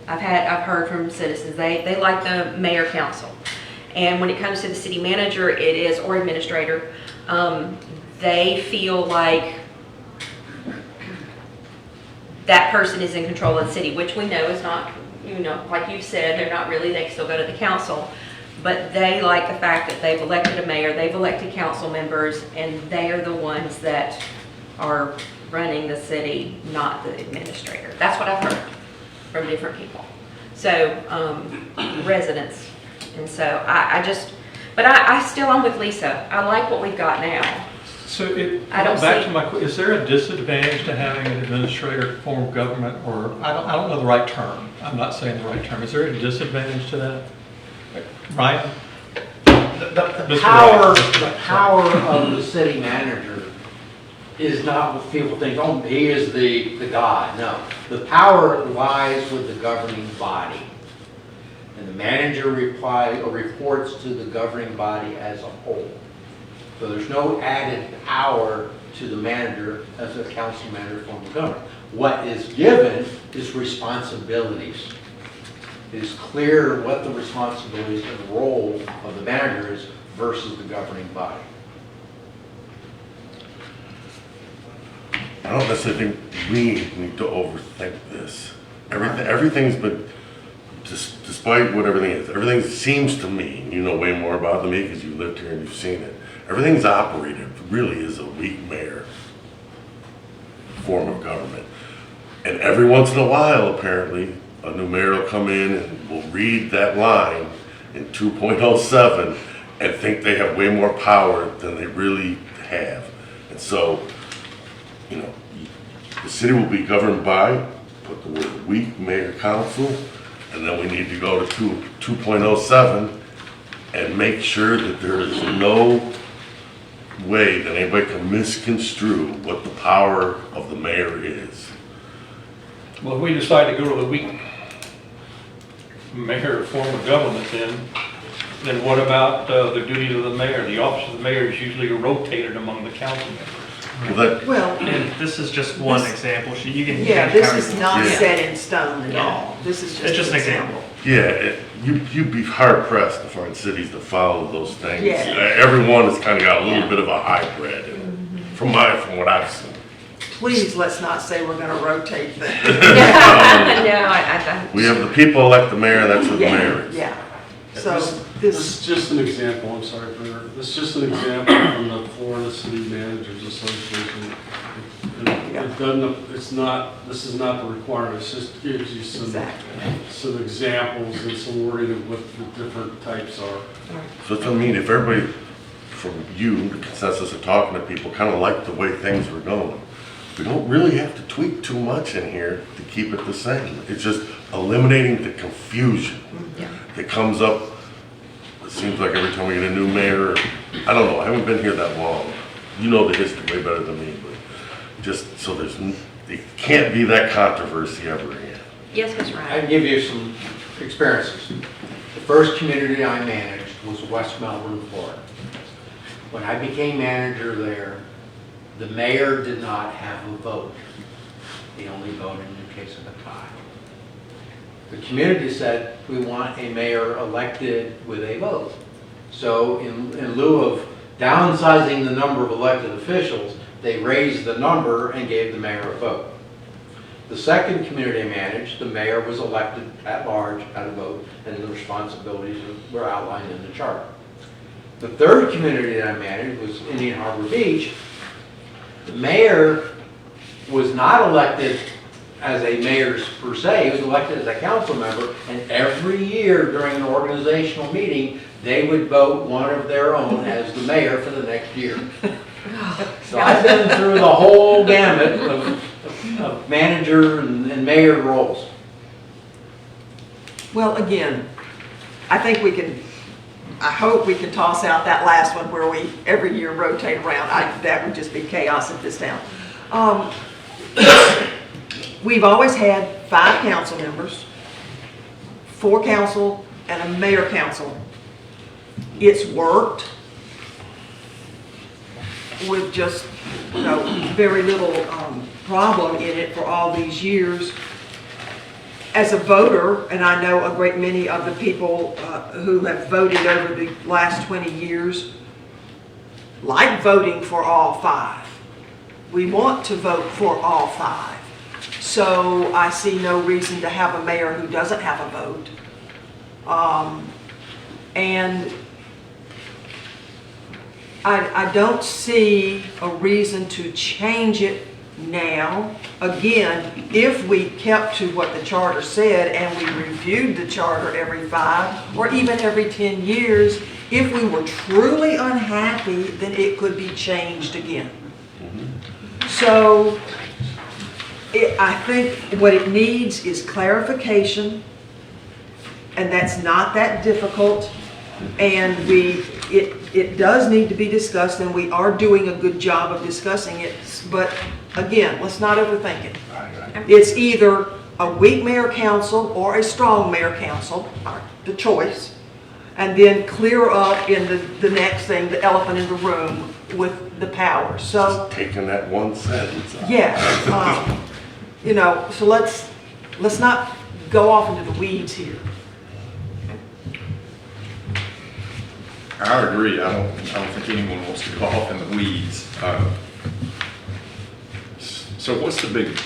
A: I've heard from citizens, they like the mayor council. And when it comes to the city manager, it is, or administrator, they feel like that person is in control of the city, which we know is not, like you said, they're not really, they still go to the council. But they like the fact that they've elected a mayor, they've elected council members, and they are the ones that are running the city, not the administrator. That's what I've heard from different people. So, residents. And so I'm with Lisa. I like what we've got now.
D: So is there a disadvantage to having an administrator form of government, or I don't know the right term. I'm not saying the right term. Is there a disadvantage to that? Ryan?
I: The power of the city manager is not what people think, oh, he is the god. No, the power lies with the governing body. And the manager reports to the governing body as a whole. So there's no added power to the manager as a council manager form of government. What is given is responsibilities. It is clear what the responsibilities and the role of the manager is versus the governing body.
C: I don't necessarily think we need to overthink this. Everything's been, despite what everything is, everything seems to me, you know way more about it than me because you lived here and you've seen it. Everything's operated really as a weak mayor form of government. And every once in a while, apparently, a new mayor will come in and will read that line in 2.07 and think they have way more power than they really have. And so, the city will be governed by, put the word weak, mayor council, and then we need to go to 2.07 and make sure that there is no way that anybody can misconstrue what the power of the mayor is.
H: Well, if we decide to go to the weak mayor form of government, then what about the duties of the mayor? The office of the mayor is usually rotated among the council members.
F: Well,
E: And this is just one example. You can.
F: yeah,
E: you can
F: this
E: cover
F: is not
C: Yeah.
F: set in stone at
E: Yeah.
F: all. This is
E: It's just an example.
C: Yeah, you'd be hard pressed to find cities that follow those things.
F: Yeah.
C: Every one has kind of got a little bit of a hybrid in it, from what I've seen.
F: Please, let's not say we're gonna rotate things.
A: No, I
C: We have the people elect the mayor, that's what the
F: Yeah,
C: mayor is.
F: yeah. So
J: This
F: this,
J: is just an example, I'm sorry, this is just an example from the Florida City Managers Association. It doesn't, it's not, this is not the requirement, it just gives you some examples and some wording of what the different types are.
C: So to me, if everybody, from you, the consensus of talking to people, kind of like the way things were going, we don't really have to tweak too much in here to keep it the same. It's just eliminating the confusion that comes up. It seems like every time we get a new mayor, I don't know, I haven't been here that long. You know the history way better than me, but just so it can't be that controversy ever again.
A: Yes, Mr.
I: I
A: Ryan.
I: can give you some experiences. The first community I managed was West Melbourne, Florida. When I became manager there, the mayor did not have a vote. He only voted in the case of a tie. The community said, we want a mayor elected with a vote. So in lieu of downsizing the number of elected officials, they raised the number and gave the mayor a vote. The second community I managed, the mayor was elected at large, had a vote, and the responsibilities were outlined in the charter. The third community that I managed was Indian Harbor Beach. The mayor was not elected as a mayor per se, he was elected as a council member, and every year during an organizational meeting, they would vote one of their own as the mayor for the next year. So I've been through the whole gamut of manager and mayor roles.
F: Well, again, I think we can, I hope we can toss out that last one where we every year rotate around. That would just be chaos at this town. We've always had 5 council members, 4 council, and a mayor council. It's worked with just, very little problem in it for all these years. As a voter, and I know a great many of the people who have voted over the last 20 years like voting for all 5. We want to vote for all 5. So I see no reason to have a mayor who doesn't have a vote. And I don't see a reason to change it now. Again, if we kept to what the charter said and we reviewed the charter every 5 or even every 10 years, if we were truly unhappy, then it could be changed again. So I think what it needs is clarification, and that's not that difficult. And it does need to be discussed, and we are doing a good job of discussing it. But again, let's not overthink it. It's either a weak mayor council or a strong mayor council, the choice, and then clear up in the next thing, the elephant in the room with the power. So
C: Taking that one sentence out.
F: yeah, so let's not go off into the weeds here.
G: I agree. I don't think anyone wants to go off in the weeds. So what's the big,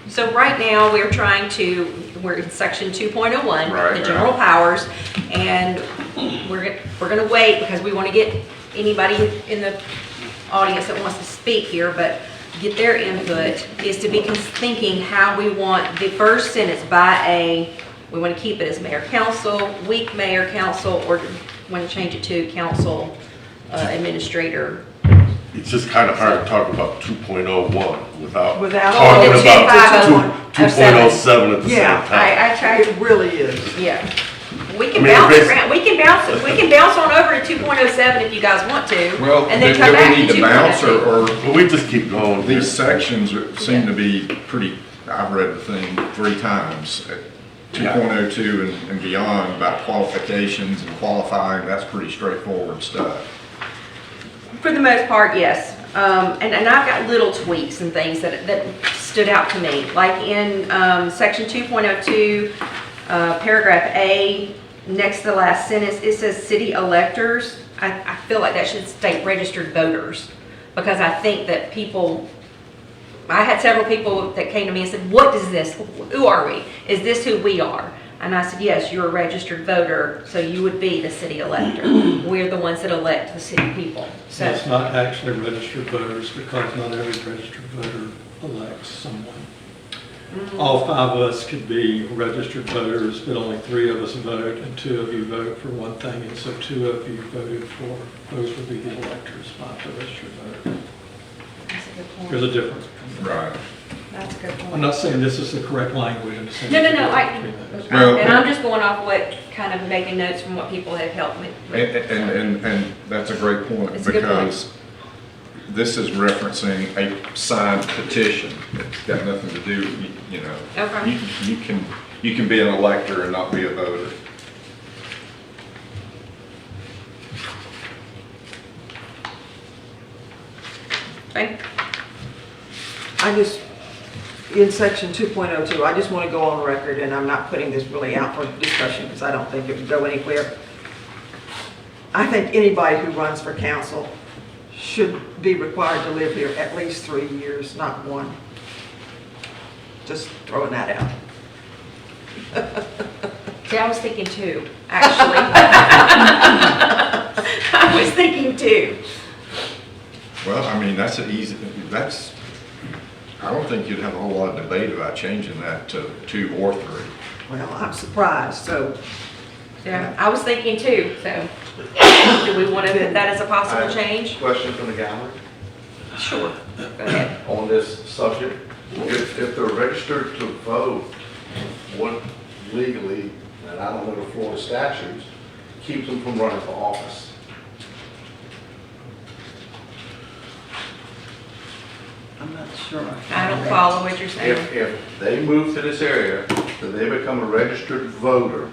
A: So right now, we're in section 2.01,
G: Right,
A: the general powers, and we're gonna wait because we want to get anybody in the audience that wants to speak here, but get their input, is to be thinking how we want the first sentence we want to keep it as mayor council, weak mayor council, or want to change it to council administrator.
C: It's just kind of hard to talk about 2.01 without
F: Without-
C: talking
A: Oh,
C: about
A: 2.07
C: 2.07 at the same
F: Yeah,
C: time.
A: I tried,
F: It really is.
A: yeah. We can
C: I mean,
A: bounce
C: basi-
A: around, we can bounce on over to 2.07 if you guys want to.
G: well,
A: and
G: do
A: then come
G: we
A: back
G: need to
A: 2.02.
G: bounce or
C: But we just keep going.
G: these sections seem to be pretty, I've read the thing 3 times. 2.02 and beyond about qualifications and qualifying, that's pretty straightforward stuff.
A: For the most part, yes. And I've got little tweaks and things that stood out to me. Like in section 2.02, paragraph A, next to the last sentence, it says city electors. I feel like that should state registered voters, because I think that I had several people that came to me and said, what is this? Who are we? Is this who we are? And I said, yes, you're a registered voter, so you would be the city elector. We're the ones that elect the city people. So
D: It's not actually registered voters, because not every registered voter elects someone. All 5 of us could be registered voters, but only 3 of us vote, and 2 of you vote for one thing, and so 2 of you voted for, those would be the electors, not the registered voters.
A: that's a good point.
D: There's a difference.
G: Right.
A: That's a good point.
D: I'm not saying this is the correct language, I'm saying.
A: No,
D: there's a
A: no,
D: difference between those.
G: Well-
A: and I'm just going off what kind of making notes from what people have helped me with.
G: And that's a great point,
A: It's a good point.
G: because this is referencing a signed petition. It's got nothing to do,
A: Okay.
G: you can be an elector and not be a voter.
A: Okay.
F: In section 2.02, I just want to go on the record, and I'm not putting this really out for discussion because I don't think it would go anywhere. I think anybody who runs for council should be required to live here at least 3 years, not 1. Just throwing that out.
A: See, I was thinking 2, actually. I was thinking 2.
G: Well, I mean, I don't think you'd have a whole lot of debate about changing that to 2 or 3.
F: Well, I'm surprised, so
A: Yeah, I was thinking 2, so. Do we want to put that as a possible change?
L: Question from the gallery
A: Sure. Go ahead.
L: on this subject. If they're registered to vote, what legally, and I don't know the Florida statutes, keeps them from running for office?
F: I'm not sure.
A: I don't follow what you're saying.
L: If they move to this area, then they become a registered voter,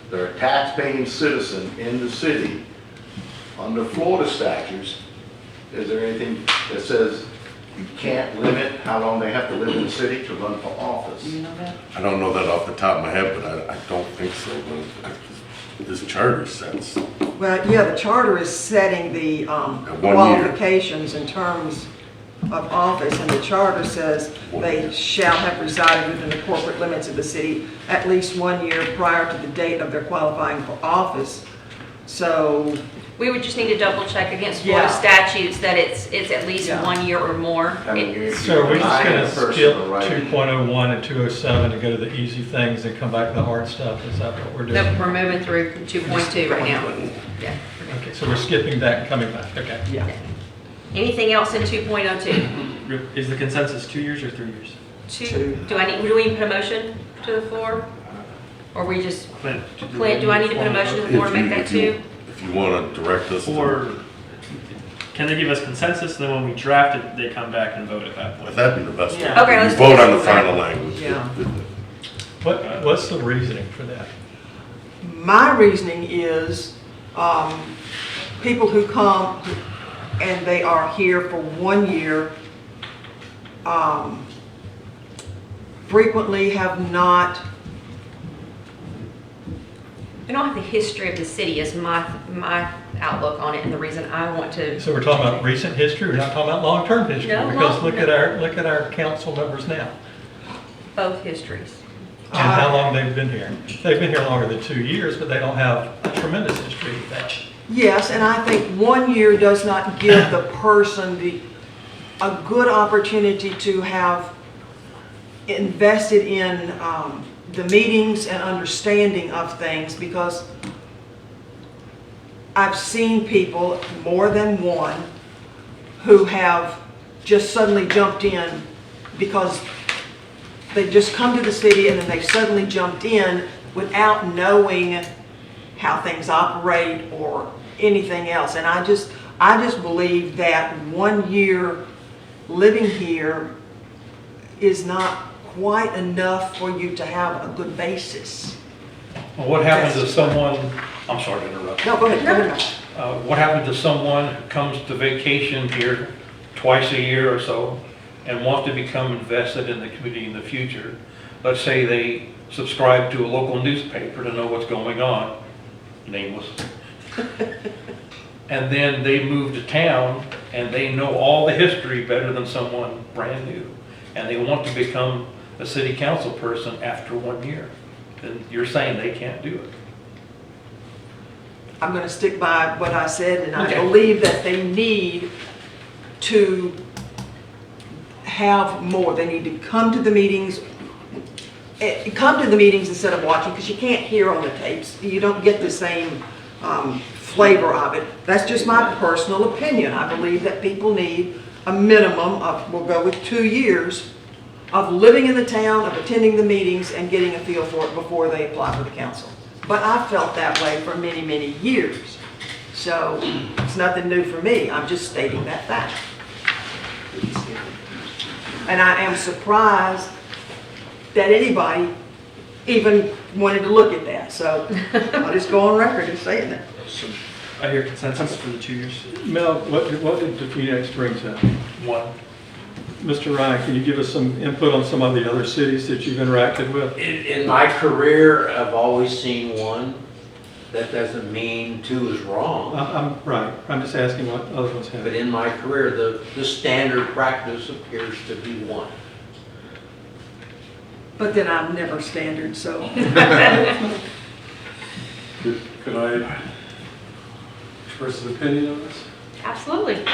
L: they're a tax-paying citizen in the city, under Florida statutes, is there anything that says you can't limit how long they have to live in the city to run for office?
F: Do you know that?
C: I don't know that off the top of my head, but I don't think so. But this charter says,
F: Well, yeah, the charter is setting the
C: 1 year.
F: qualifications in terms of office, and the charter says they shall have resided within the corporate limits of the city at least 1 year prior to the date of their qualifying for office. So,
A: We would just need to double check against Florida
F: Yeah.
A: statutes that it's at least
F: Yeah.
A: 1 year or more.
L: I mean, you-
D: So are we just
L: I am
D: gonna
L: a person
D: skip
L: of right.
D: 2.01 and 207 and go to the easy things and come back to the hard stuff? Is that what we're doing?
A: Nope, we're moving through 2.2 right now. Yeah.
D: Okay, so we're skipping that and coming back, okay.
F: yeah.
A: Anything else in 2.02?
E: Is the consensus 2 years or 3 years?
A: Do we need to put a motion to the floor? Or we just,
E: Clint,
A: Clint, do I need to put a motion to the floor to make that two?
C: if you want to direct us to.
E: Or can they give us consensus, and then when we draft it, they come back and vote at that point?
C: That'd be the best way.
F: Yeah.
A: Okay,
C: You
A: let's do
C: vote
A: that.
C: on the final language.
F: Yeah.
D: What's the reasoning for that?
F: My reasoning is, people who come and they are here for 1 year, frequently have not,
A: We don't have the history of the city as my outlook on it, and the reason I want to.
D: So we're talking about recent history, we're not talking about long-term history?
A: No,
D: Because look
A: no.
D: at our council members now,
A: Both histories.
D: and how long they've been here. They've been here longer than 2 years, but they don't have a tremendous history with that.
F: yes, and I think 1 year does not give the person a good opportunity to have invested in the meetings and understanding of things, because I've seen people, more than one, who have just suddenly jumped in because they just come to the city and then they suddenly jumped in without knowing how things operate or anything else. And I just believe that 1 year living here is not quite enough for you to have a good basis.
H: Well, what happens if someone, I'm sorry to interrupt.
F: No, go ahead, go ahead.
H: What happens if someone comes to vacation here twice a year or so and wants to become invested in the community in the future? Let's say they subscribe to a local newspaper to know what's going on, nameless. And then they move to town and they know all the history better than someone brand new. And they want to become a city council person after 1 year. Then you're saying they can't do it.
F: I'm going to stick by what I said, and I
H: Okay.
F: believe that they need to have more. They need to come to the meetings, instead of watching, because you can't hear on the tapes. You don't get the same flavor of it. That's just my personal opinion. I believe that people need a minimum of, we'll go with 2 years, of living in the town, of attending the meetings, and getting a feel for it before they apply for the council. But I felt that way for many, many years. So it's nothing new for me. I'm just stating that fact. And I am surprised that anybody even wanted to look at that. So I'll just go on record as saying that.
E: I hear consensus for the 2 years.
D: Mel, what did the Phoenix bring to?
E: 1.
D: Mr. Ryan, can you give us some input on some of the other cities that you've interacted with?
I: In my career, I've always seen 1. That doesn't mean 2 is wrong.
D: I'm right, I'm just asking what other ones have.
I: But in my career, the standard practice appears to be 1.
F: But then I'm never standard, so.
J: Could I express an opinion on this?
A: Absolutely.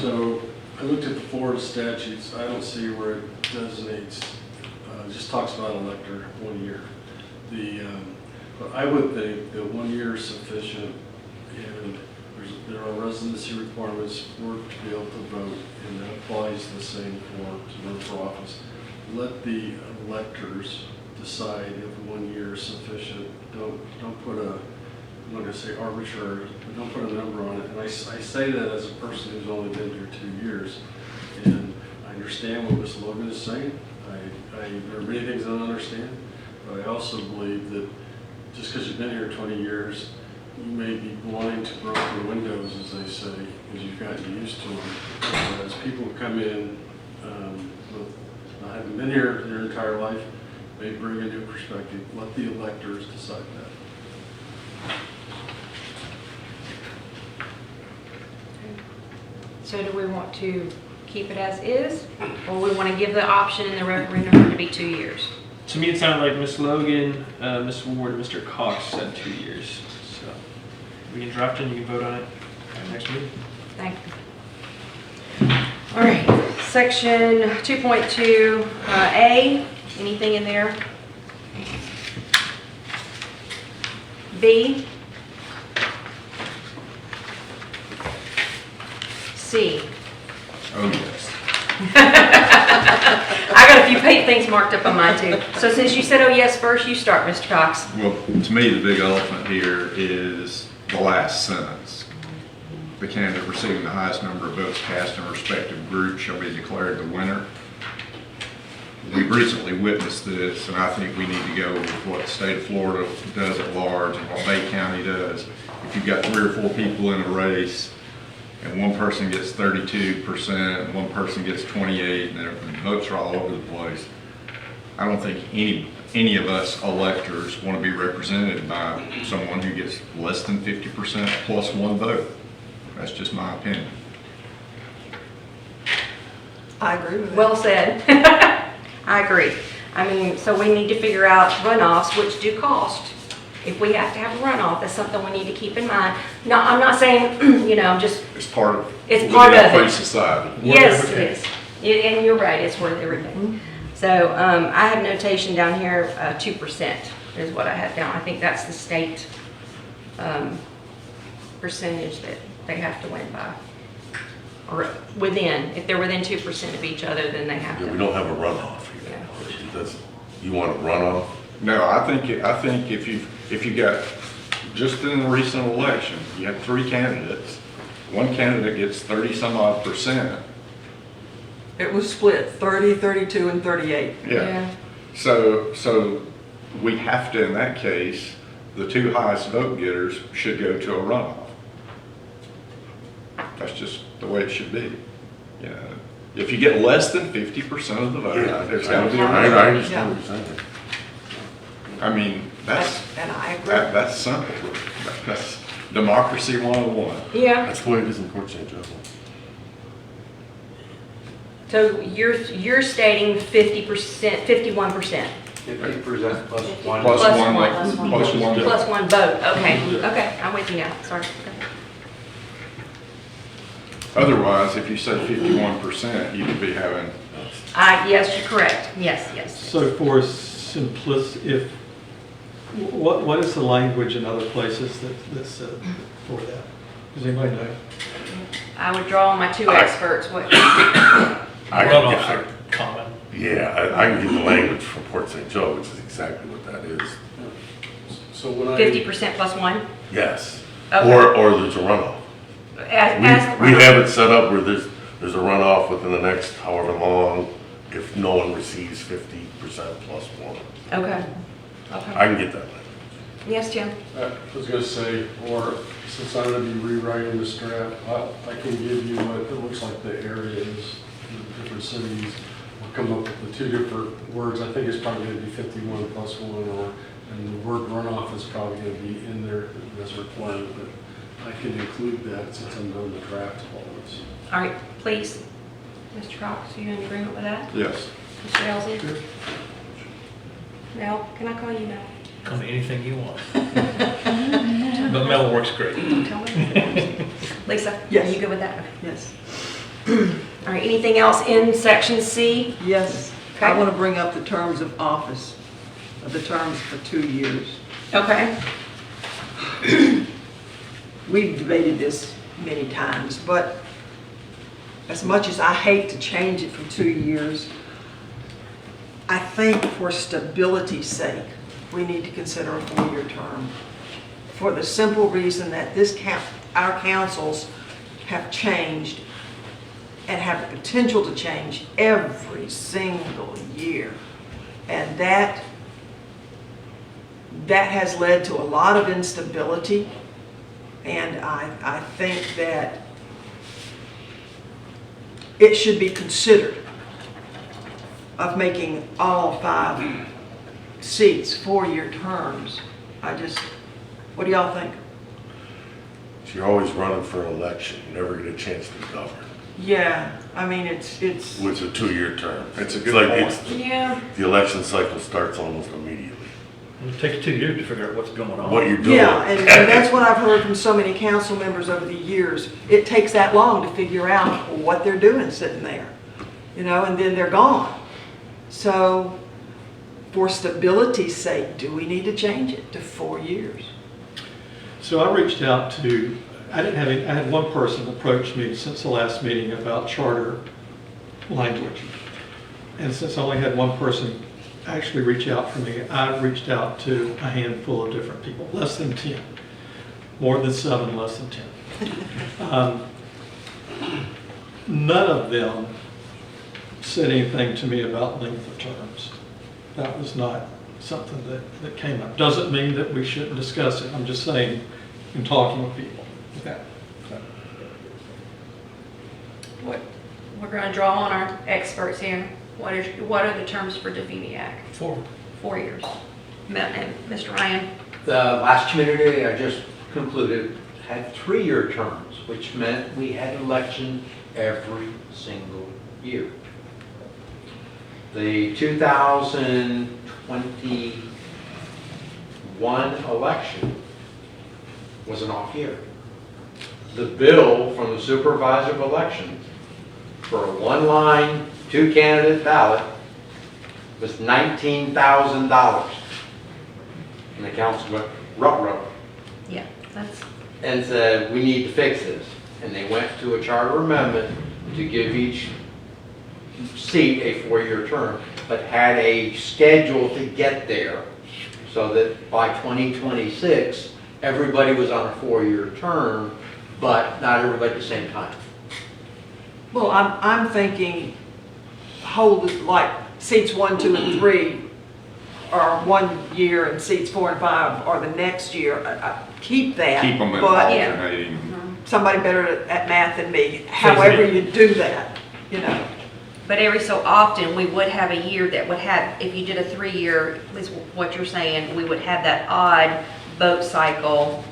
J: So I looked at the Florida statutes. I don't see where it designates, it just talks about elector 1 year. But I would think that 1 year is sufficient and there are residency requirements for to be able to vote, and that applies the same to run for office. Let the electors decide if 1 year is sufficient. Don't put a, I'm not gonna say arbitrary, but don't put a number on it. And I say that as a person who's only been here 2 years, and I understand what Ms. Logan is saying. There are many things I don't understand, but I also believe that just because you've been here 20 years, you may be blind to broken windows, as they say, because you've gotten used to them. As people come in, not having been here their entire life, may bring a new perspective. Let the electors decide that.
A: So do we want to keep it as is, or we want to give the option in the referendum to be 2 years?
E: To me, it sounded like Ms. Logan, Ms. Ward, and Mr. Cox said 2 years. So we can draft it and you can vote on it at the next meeting.
A: Thank you. All right, section 2.2 A, anything in there? B? C?
G: Oh, yes.
A: I got a few things marked up on mine too. So since you said, oh yes, first you start, Mr. Cox.
G: Well, to me, the big elephant here is the last sentence. The candidate receiving the highest number of votes cast in a respective group shall be declared the winner. We've recently witnessed this, and I think we need to go with what the state of Florida does at large and what Bay County does. If you've got 3 or 4 people in a race, and one person gets 32%, and one person gets 28%, and the votes are all over the place, I don't think any of us electors want to be represented by someone who gets less than 50% plus 1 vote. That's just my opinion.
F: I agree with that.
A: Well said. I agree. I mean, so we need to figure out runoffs, which do cost. If we have to have a runoff, that's something we need to keep in mind. No, I'm not saying, you know, just,
G: It's part of
A: it's part of
G: free
A: it.
G: society.
A: Yes, it is. And you're right, it's worth everything. So I have notation down here, 2% is what I have down. I think that's the state percentage that they have to win by. Or within, if they're within 2% of each other, then they have
C: Yeah, we
A: to.
C: don't have a runoff here. That's, you want a runoff?
G: No, I think if you got, just in the recent election, you had 3 candidates. One candidate gets 30-some-odd%.
F: It was split 30, 32, and 38.
G: Yeah. So we have to, in that case, the 2 highest vote getters should go to a runoff. That's just the way it should be. You know, if you get less than 50% of the vote, there's got to be a
C: I
G: runoff.
C: understand what you're saying.
G: I mean, that's
F: And I agree.
G: that's simple. That's democracy 101.
A: Yeah,
C: That's the way it is in Port St. Joseph.
A: so you're stating 50%, 51%.
K: 50% plus 1.
G: Plus
A: Plus
G: one,
A: one.
G: plus one vote.
A: Plus 1 vote, okay, I'm with you now, sorry. Okay.
G: Otherwise, if you said 51%, you could be having,
A: Yes, you're correct, yes.
D: So for simplicity, what is the language in other places that's said for that? Does anybody know?
A: I would draw on my 2 experts, what,
C: I can
H: Runoffs
C: get,
H: are common.
C: yeah, I can get the language from Port St. Joe, which is exactly what that is.
J: So when
A: 50% plus 1?
C: Yes.
A: Okay.
C: Or there's a runoff.
A: As the
C: We
A: runoff.
C: have it set up where there's a runoff within the next however long if no one receives 50% plus 1.
A: Okay.
C: I can get that language.
A: Yes, Jim?
J: I was going to say, or since I'm going to be rewriting this draft, I can give you what it looks like the areas, the different cities. We'll come up with the 2 different words. I think it's probably going to be 51 plus 1, and the word runoff is probably going to be in there as a requirement, but I can include that since I'm doing the draft elements.
A: All right, please. Mr. Cox, are you in agreement with that?
G: yes.
A: Mr. Elsie? Mel, can I call you Mel?
H: Call me anything you want. But Mel works great.
A: Tell me. Lisa?
F: Yes.
A: Are you good with that?
F: Yes.
A: All right, anything else in section C?
F: Yes.
A: Okay.
F: I want to bring up the terms of office, the terms for 2 years.
A: Okay.
F: we've debated this many times, but as much as I hate to change it from 2 years, I think for stability's sake, we need to consider a 4-year term. For the simple reason that our councils have changed and have the potential to change every single year. And that has led to a lot of instability. And I think that it should be considered of making all 5 seats 4-year terms. What do y'all think?
C: You're always running for an election, you never get a chance to govern.
F: Yeah, I mean, it's.
C: With a 2-year term.
G: It's a
C: It's
G: good
C: like
G: point.
C: it's-
A: Yeah.
C: The election cycle starts almost immediately.
H: It takes 2 years to figure out what's going on.
C: What you're doing.
F: Yeah, and that's what I've heard from so many council members over the years. It takes that long to figure out what they're doing sitting there, and then they're gone. So for stability's sake, do we need to change it to 4 years?
D: So I reached out to, I had one person approach me since the last meeting about charter language. And since I only had one person actually reach out for me, I reached out to a handful of different people, less than 10. More than 7, less than 10. None of them said anything to me about length of terms. That was not something that came up. Doesn't mean that we shouldn't discuss it. I'm just saying, in talking with people. Okay.
A: We're going to draw on our experts here. What are the terms for Definiak? 4 years. And Mr. Ryan?
I: The last community I just concluded had 3-year terms, which meant we had election every single year. The 2021 election was an off year. The bill from the supervisor of elections for a 1-line, 2-candidate ballot was $19,000. And the council went, ruh-roh,
A: Yeah, that's,
I: and said, we need to fix this. And they went to a charter amendment to give each seat a 4-year term, but had a schedule to get there so that by 2026, everybody was on a 4-year term, but not everybody at the same time.
F: Well, I'm thinking hold it like seats 1, 2, and 3 are 1 year and seats 4 and 5 are the next year. Keep that.
G: Keep them in
F: but
G: alternating.
F: somebody better at math than me, however you do that,
A: but every so often, we would have a year that would have, if you did a 3-year, is what you're saying, we would have that odd vote cycle,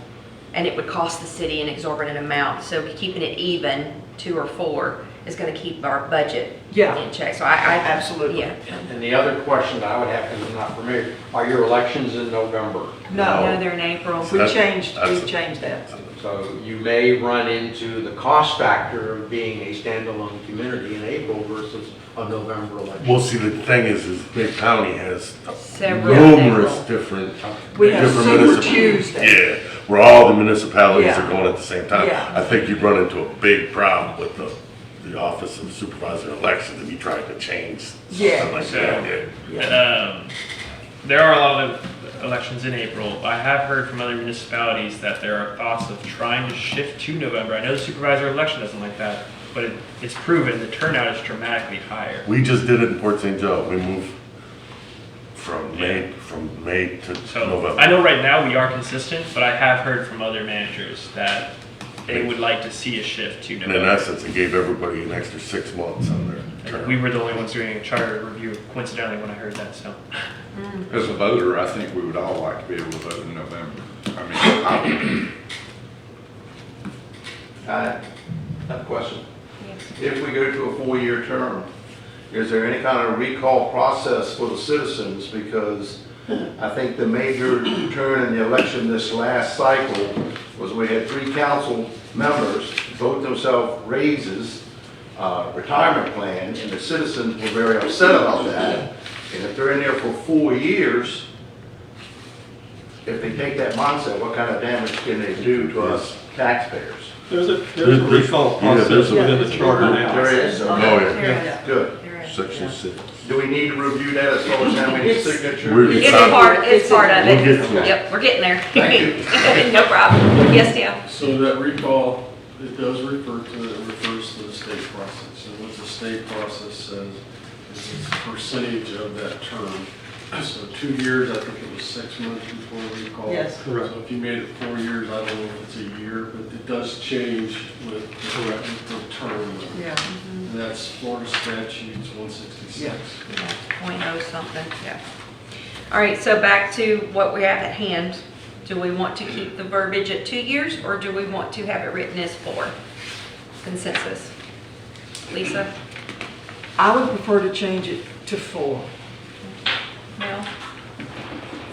A: and it would cost the city an exorbitant amount. So keeping it even, 2 or 4, is going to keep our budget in check. So I
F: Absolutely.
A: Yeah.
I: And the other question I would have, because I'm not familiar, are your elections in November?
F: No,
A: No, they're in April.
F: we changed that.
I: So you may run into the cost factor of being a standalone community in April versus a November election.
C: Well, see, the thing is Big County has
A: Several.
C: numerous different.
F: We have
C: different
F: Super
C: municipal-
F: Tuesday.
C: Yeah, where all the municipalities
F: Yeah.
C: are going at the same time.
F: Yeah.
C: I think you'd run into a big problem with the Office of Supervisor of Elections if you tried to change
F: Yeah.
C: something like that.
E: There are a lot of elections in April. I have heard from other municipalities that there are thoughts of trying to shift to November. I know the supervisor election doesn't like that, but it's proven the turnout is dramatically higher.
C: We just did it in Port St. Joe. We moved from May to
E: So
C: November.
E: I know right now we are consistent, but I have heard from other managers that they would like to see a shift to
C: And in
E: November.
C: essence, it gave everybody an extra 6 months on their term.
E: We were the only ones doing a charter review coincidentally when I heard that, so.
G: As a voter, I think we would all like to be able to vote in November.
L: I have a question. If we go to a 4-year term, is there any kind of recall process for the citizens? Because I think the major turn in the election this last cycle was we had 3 council members vote themselves raises, retirement plan, and the citizens were very upset about that. And if they're in there for 4 years, if they take that mindset, what kind of damage can they do to us taxpayers.
J: There's a
C: There's-
J: recall
C: yeah,
J: process
C: there's a-
J: within the charter now.
L: There is,
C: Oh,
L: okay,
C: yeah.
L: good.
C: Section 6.
L: Do we need to review that as far as how many
F: It's-
L: signatures?
C: We're-
A: It's part of
C: We'll
A: it.
C: get to it.
A: Yep, we're getting there.
L: Thank you.
A: No problem. Yes, Tim?
J: So that recall, it does refer to, it refers to the state process. And what the state process says is it's a percentage of that term. So 2 years, I think it was 6 months before recall.
F: Yes.
J: Correct. So if you made it 4 years, I don't know if it's a year, but it does change with the term.
F: Yeah.
J: And that's Florida statutes 166.
F: Yeah.
A: Yeah, 0.0 something, yeah. All right, so back to what we have at hand. Do we want to keep the verbiage at 2 years, or do we want to have it written as 4? Consensus. Lisa?
F: I would prefer to change it to 4.
A: Mel?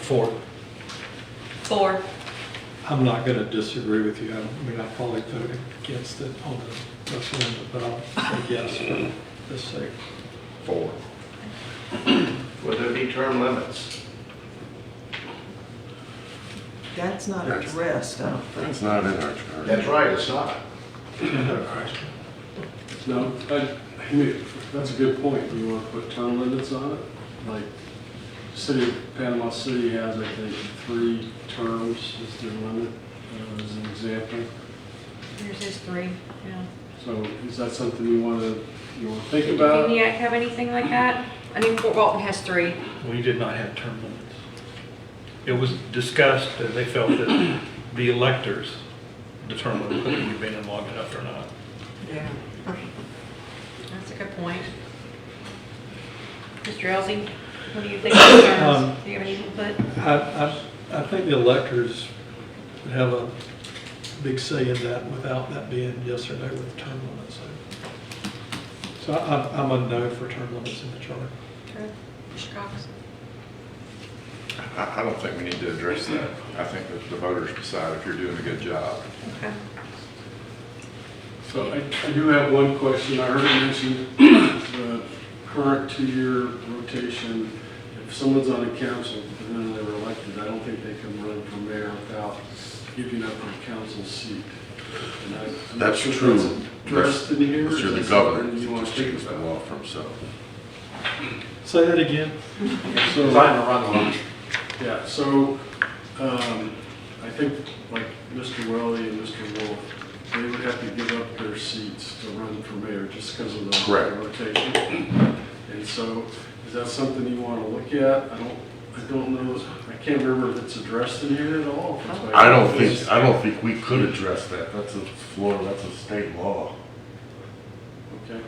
D: 4.
A: 4.
D: I'm not going to disagree with you. I mean, I probably voted against it on the referendum, but I'll say yes for this sake.
L: 4. Would there be term limits?
F: That's not
C: That's-
F: addressed, I don't think.
C: It's not in our charter.
L: That's right, it's not.
J: No, I mean, that's a good point. Do you want to put term limits on it? Like, City of Panama City has, I think, 3 terms as their limit, as an example.
A: Here's his 3, yeah.
J: So is that something you want to think
A: Did
J: about?
A: Uniac have anything like that? I mean, Fort Walton has 3.
H: We did not have term limits. It was discussed, and they felt that the electors determined whether you've been in long enough or not.
F: Yeah.
A: That's a good point. Mr. Elsey, what do you think of the terms? Do you have any input?
D: I think the electors would have a big say in that without that being yes or no with term limits. So I'm a no for term limits in the charter.
A: Okay. Mr. Cox?
G: I don't think we need to address that. I think that the voters decide if you're doing a good job.
A: Okay.
J: So I do have one question. I heard it mentioned the current 2-year rotation. If someone's on a council and then they were elected, I don't think they can run for mayor without giving up their council seat. And I'm not
C: That's
J: sure if
C: true.
J: that's addressed in here.
C: But you're
J: Is
C: the
J: that
C: governor,
J: something you want
C: just
J: to think
C: choose the
J: about?
C: law for himself.
D: Say that again.
J: So,
K: Trying to run the line.
J: yeah, so, I think like Mr. Welly and Mr. Wolf, they would have to give up their seats to run for mayor just because of the
C: Correct.
J: rotation. And so, is that something you want to look at? I don't know, I can't remember if it's addressed in here at all. if it's by-
C: I don't think we could address that. That's a Florida, that's a state law.
J: Okay.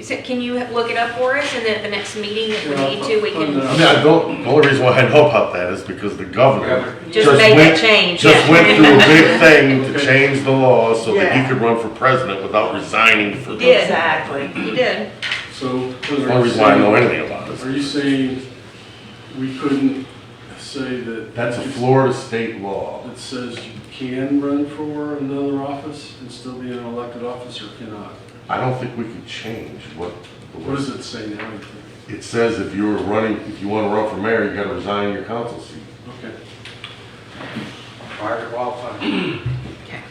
A: So can you look it up for us, and then at the next meeting, if we need to, we
C: I mean,
A: can
C: the only reason why I know about that is because the governor
A: just make
C: went-
A: that change.
C: just
A: yeah.
C: went through a big thing to
J: Okay.
C: change the law so that
F: Yeah.
C: he could run for president without resigning for.
A: He did.
F: Exactly.
A: He did.
J: So.
C: That's the only reason why I know anything about
J: Are
C: this.
J: you saying we couldn't say that?
C: That's a Florida state law.
J: That says you can run for another office and still be an elected office or cannot?
C: I don't think we could change what.
J: What does it say now, you think?
C: It says if you want to run for mayor, you gotta resign your council seat.
J: Okay.
K: Fire qualified.
A: Okay.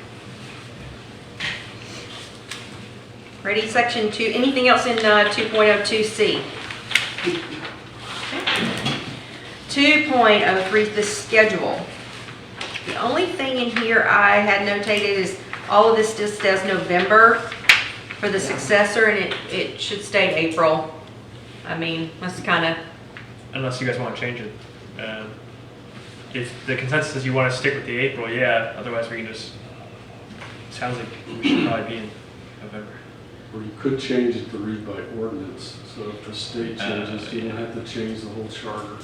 A: Ready, section 2, anything else in 2.02C? 2.03, the schedule. The only thing in here I had notated is all of this just says November for the successor, and it should stay April. I mean, that's kind of,
E: Unless you guys want to change it. If the consensus is you want to stick with the April, yeah, otherwise we can just, sounds like we should probably be in November.
J: Or you could change it to read by ordinance, so if the state changes, you don't have to change the whole charter.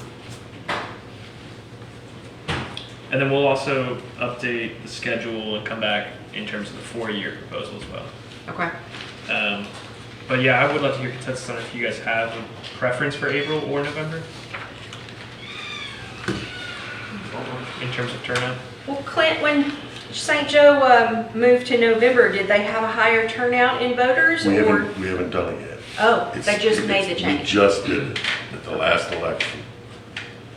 E: And then we'll also update the schedule and come back in terms of the 4-year proposal as well.
A: okay.
E: But yeah, I would love to hear consensus on if you guys have a preference for April or November in terms of turnout.
A: Well, Clint, when St. Joe moved to November, did they have a higher turnout in voters?
C: We
A: or?
C: haven't done it yet.
A: Oh,
C: It's-
A: they just made the
C: We
A: change.
C: just did it at the last election.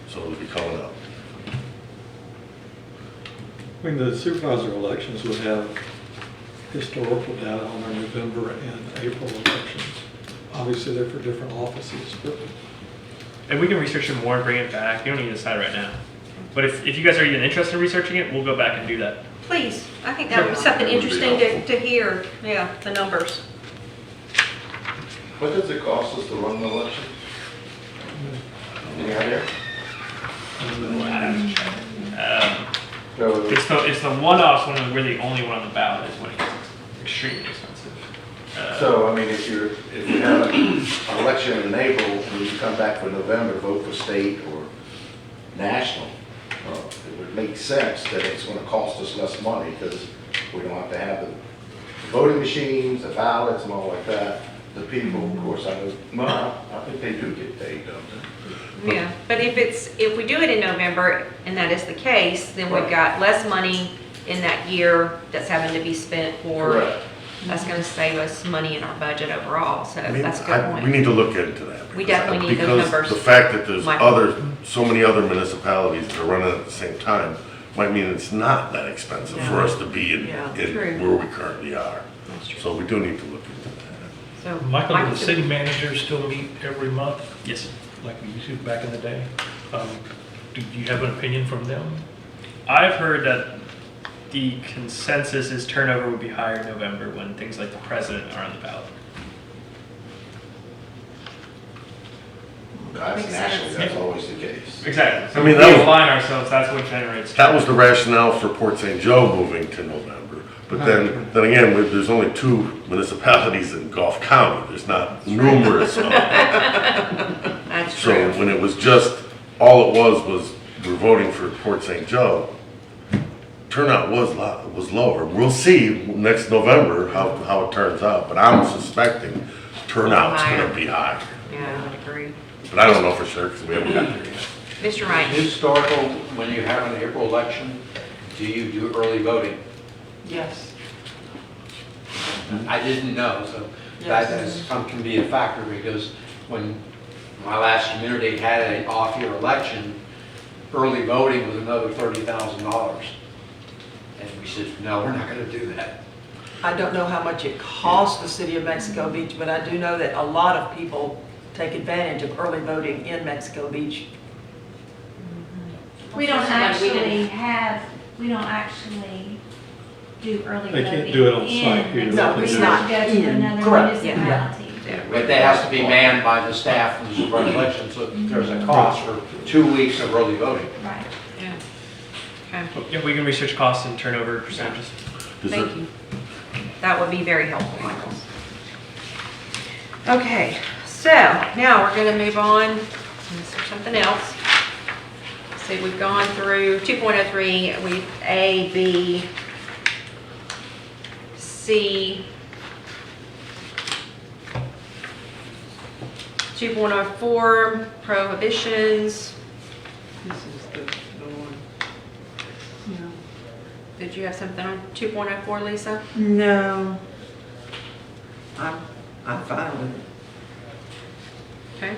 C: So it'll be coming up.
D: I mean, the supervisor elections would have historical data on our November and April elections. Obviously, they're for different offices, but
E: And we can research it more and bring it back. You don't need to decide right now. But if you guys are even interested in researching it, we'll go back and do that.
A: Please, I think that would be something
C: That would be
A: interesting
C: helpful.
A: to hear, yeah, the numbers.
L: What does it cost us to run an election? Any idea? So,
E: It's the one-offs when we're the only one on the ballot is when it gets extremely expensive.
L: so, I mean, if you have an election in April and you come back for November, vote for state or national, it would make sense that it's gonna cost us less money because we don't have to have the voting machines, the ballots and all like that. The people, of course, I think they do get paid, don't they?
A: Yeah, but if we do it in November, and that is the case, then we've
L: Right.
A: got less money in that year that's having to be spent for,
L: Correct.
A: that's gonna save us money in our budget overall, so
C: I mean,
A: that's a good
C: we
A: point.
C: need to look into that.
A: We definitely need those numbers.
C: Because the fact that there's
A: Michael.
C: so many other municipalities that are running at the same time might mean it's not that expensive for us to be in
F: Yeah,
A: true.
C: where we currently are.
A: That's true.
C: So we do need to look into that.
A: So,
H: Michael, do the
A: Michael,
H: city managers still meet every month,
E: Yes.
H: like we used to back in the day? Do you have an opinion from them?
E: I've heard that the consensus is turnover would be higher in November when things like the president are on the ballot.
L: That's
A: Makes
L: nationally,
A: sense.
L: that's always the case.
E: Exactly. So
C: I mean,
E: if
C: that
E: we
C: was-
E: align ourselves, that's what generates.
C: That was the rationale for Port St. Joe moving to November. But then again, there's only 2 municipalities in Gulf County. There's not numerous of them.
A: that's
C: So
A: true.
C: when it was just, all it was we're voting for Port St. Joe, turnout was lower. We'll see next November how it turns out, but I'm suspecting turnout's
A: Higher.
C: gonna be high.
A: Yeah, I would agree.
C: But I don't know for sure, because we haven't got there yet.
A: Mr. Wright,
K: Historical, when you have an April election, do you do early voting?
F: Yes.
K: I didn't know, so that can be a factor because when my last community had an off-year election, early voting was another $30,000. And we said, no, we're not going to do that.
F: I don't know how much it costs the city of Mexico Beach, but I do know that a lot of people take advantage of early voting in Mexico Beach.
B: We don't
A: Sometimes we didn't-
B: we don't actually do early
D: They
B: voting.
D: can't do it on site
B: in
D: here.
F: No,
B: Mexico
F: it's
B: Beach.
F: not
B: Go to
F: in.
B: another
F: Correct.
B: municipality.
K: But that has to be manned by the staff from the supervisor election, so there's a cost for 2 weeks of early voting.
B: Right.
A: yeah. Okay,
E: Yeah, we can research costs and turnover percentages.
C: Is
A: thank
C: there-
A: you. That would be very helpful, Michael. Okay, so now we're gonna move on to something else. See, we've gone through 2.03, we A, B, C, 2.04, prohibitions.
F: This is the one.
A: Did you have something on 2.04, Lisa?
F: No. I'm fine with it.
A: Okay.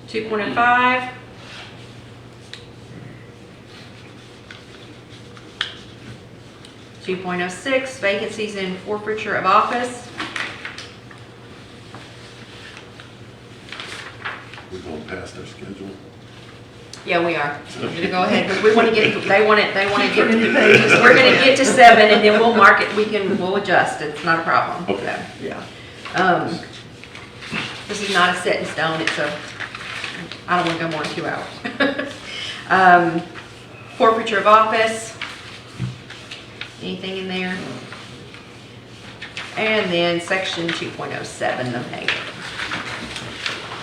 A: 2.05. Two point oh six, vacancies in forfeiture of office.
C: We're going past our schedule.
A: Yeah, we are. We're gonna go ahead, because we want to get, they want to get, we're gonna get to 7 and then we'll mark it, we'll adjust, it's not a problem.
C: Okay.
F: Yeah.
A: Um, This is not a set in stone, it's a, I don't want to go more than 2 hours. Forfeiture of office. Anything in there? And then section 2.07, the mayor.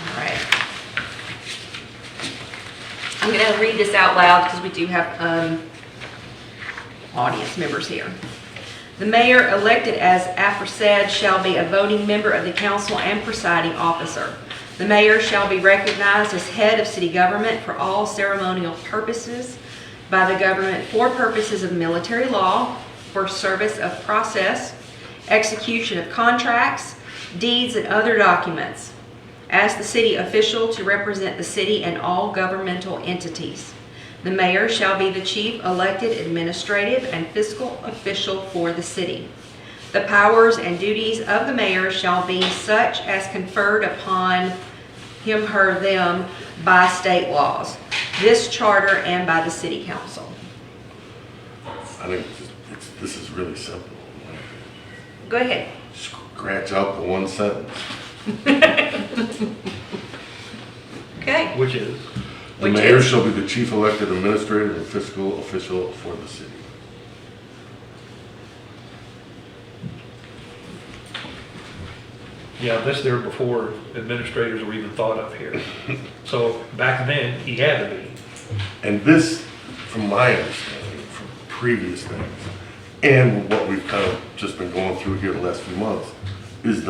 A: All right. I'm going to read this out loud because we do have audience members here. The mayor elected as aforesaid shall be a voting member of the council and presiding officer. The mayor shall be recognized as head of city government for all ceremonial purposes by the government for purposes of military law, for service of process, execution of contracts, deeds, and other documents, as the city official to represent the city and all governmental entities. The mayor shall be the chief elected administrative and fiscal official for the city. The powers and duties of the mayor shall be such as conferred upon him, her, them by state laws, this charter, and by the city council.
C: I think this is really simple.
A: Go ahead.
C: Scratch out the one sentence.
A: Okay.
H: Which is,
C: The mayor shall be the chief elected administrative and fiscal official for the city.
H: yeah, this there before administrators were even thought of here. So back then, he had to be.
C: And this, from my understanding, from previous things, and what we've kind of just been going through here the last few months, is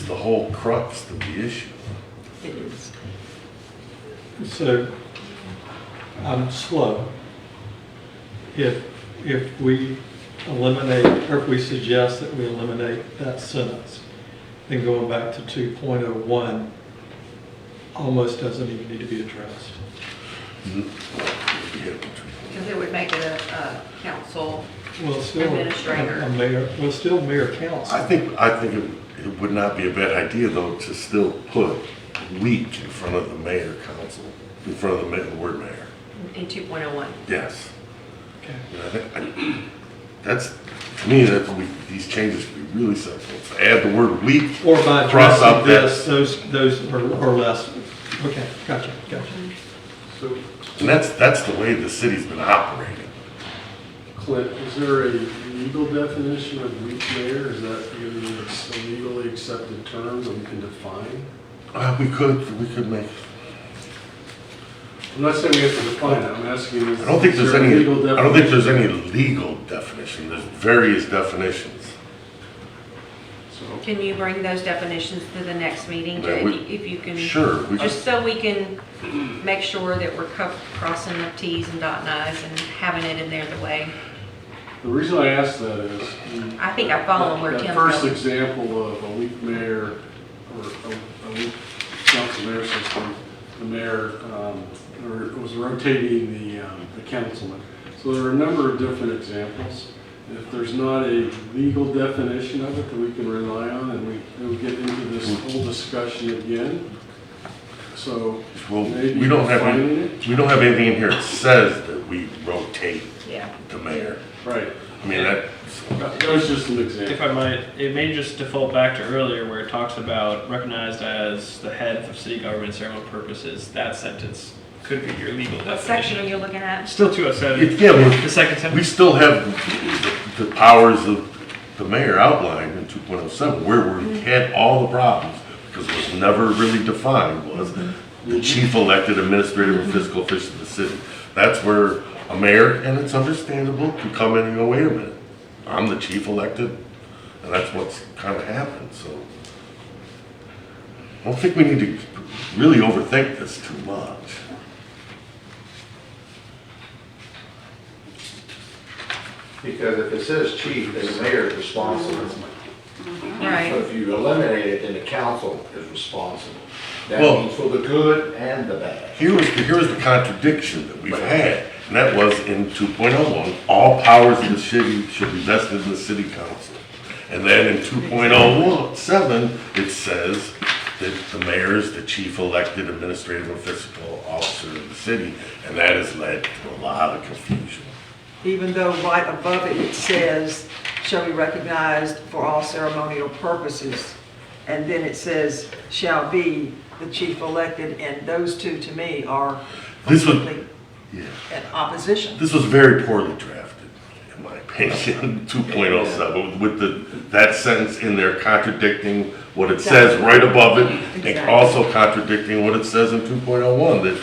C: the whole crux of the issue.
F: It is.
D: So, I'm slow. If we eliminate, or if we suggest that we eliminate that sentence, then going back to 2.01 almost doesn't even need to be addressed.
A: Because it would make it a council
D: Well, it's still
A: administrator.
D: a mayor, well, still mayor council.
C: I think it would not be a bad idea, though, to still put week in front of the mayor council, in front of the word mayor.
A: In 2.01.
C: Yes.
D: Okay.
C: And I think, that's, to me, these changes could be really simple. So add the word week,
D: Or by
C: cross out
D: addressing
C: this.
D: those or less. Okay, gotcha.
J: So,
C: And that's the way the city's been operating.
J: Clint, is there a legal definition of weak mayor? Is that even a legally accepted term that we can define?
C: We could make,
J: I'm not saying we have to define it, I'm asking is
C: I don't think
J: is
C: there's
J: there a
C: any,
J: legal
C: I don't think there's
J: definition?
C: any legal definition. There's various definitions.
J: So,
A: Can you bring those definitions to the next meeting,
C: Yeah,
A: if you can?
C: Sure.
A: Just so we can make sure that we're crossing the Ts and dotting Is and having it in there the way.
J: the reason I ask that is.
A: I think I follow where
J: that
A: Tim's
J: first
A: going.
J: example of a weak mayor, or a weak council mayor system, the mayor, or was rotating the councilman. So there are a number of different examples. If there's not a legal definition of it that we can rely on, and we'll get into this whole discussion again. So
C: Well,
J: maybe
C: we don't have,
J: defining it.
C: we don't have anything in here that says that we rotate
A: Yeah.
C: the mayor.
J: Right.
C: I mean,
J: That was just an example.
E: If I might, it may just default back to earlier where it talks about recognized as the head of city government and ceremonial purposes. That sentence could be your legal
A: What section are
E: definition.
A: you looking at?
E: Still 207.
C: Yeah, well,
E: The second
C: we
E: sentence.
C: still have the powers of the mayor outlined in 2.07, where we had all the problems, because it was never really defined, was the chief elected administrative and fiscal official of the city. That's where a mayor, and it's understandable, can come in and go, wait a minute, I'm the chief elected, and that's what's kind of happened, so. I don't think we need to really overthink this too much.
L: Because if it says chief, then the mayor is responsible. So
A: Right.
L: if you eliminate it, then the council is responsible. That
C: Well-
L: means for the good and the bad.
C: Here was the contradiction that we've had, and that was in 2.01, all powers of the city should be vested in the city council. And then in 2.07, it says that the mayor is the chief elected administrative and fiscal officer of the city, and that has led to a lot of confusion.
F: Even though right above it, it says, shall be recognized for all ceremonial purposes. And then it says, shall be the chief elected, and those two to me are
C: This was-
F: completely
C: Yeah.
F: in opposition.
C: This was very poorly drafted, in my opinion, 2.07, with that sentence in there contradicting what it says right above it, and
F: Exactly.
C: also contradicting what it says in 2.01, that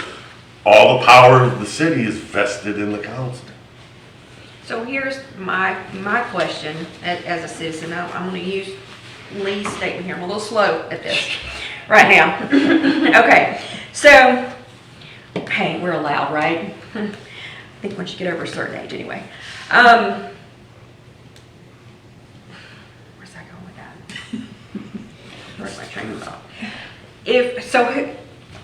C: all the power of the city is vested in the council.
A: So here's my question as a citizen. I'm going to use Lee's statement here. I'm a little slow at this right now. Okay, so, hey, we're allowed, right? I think once you get over a certain age anyway. Where's that going with that? Where's my train of thought? It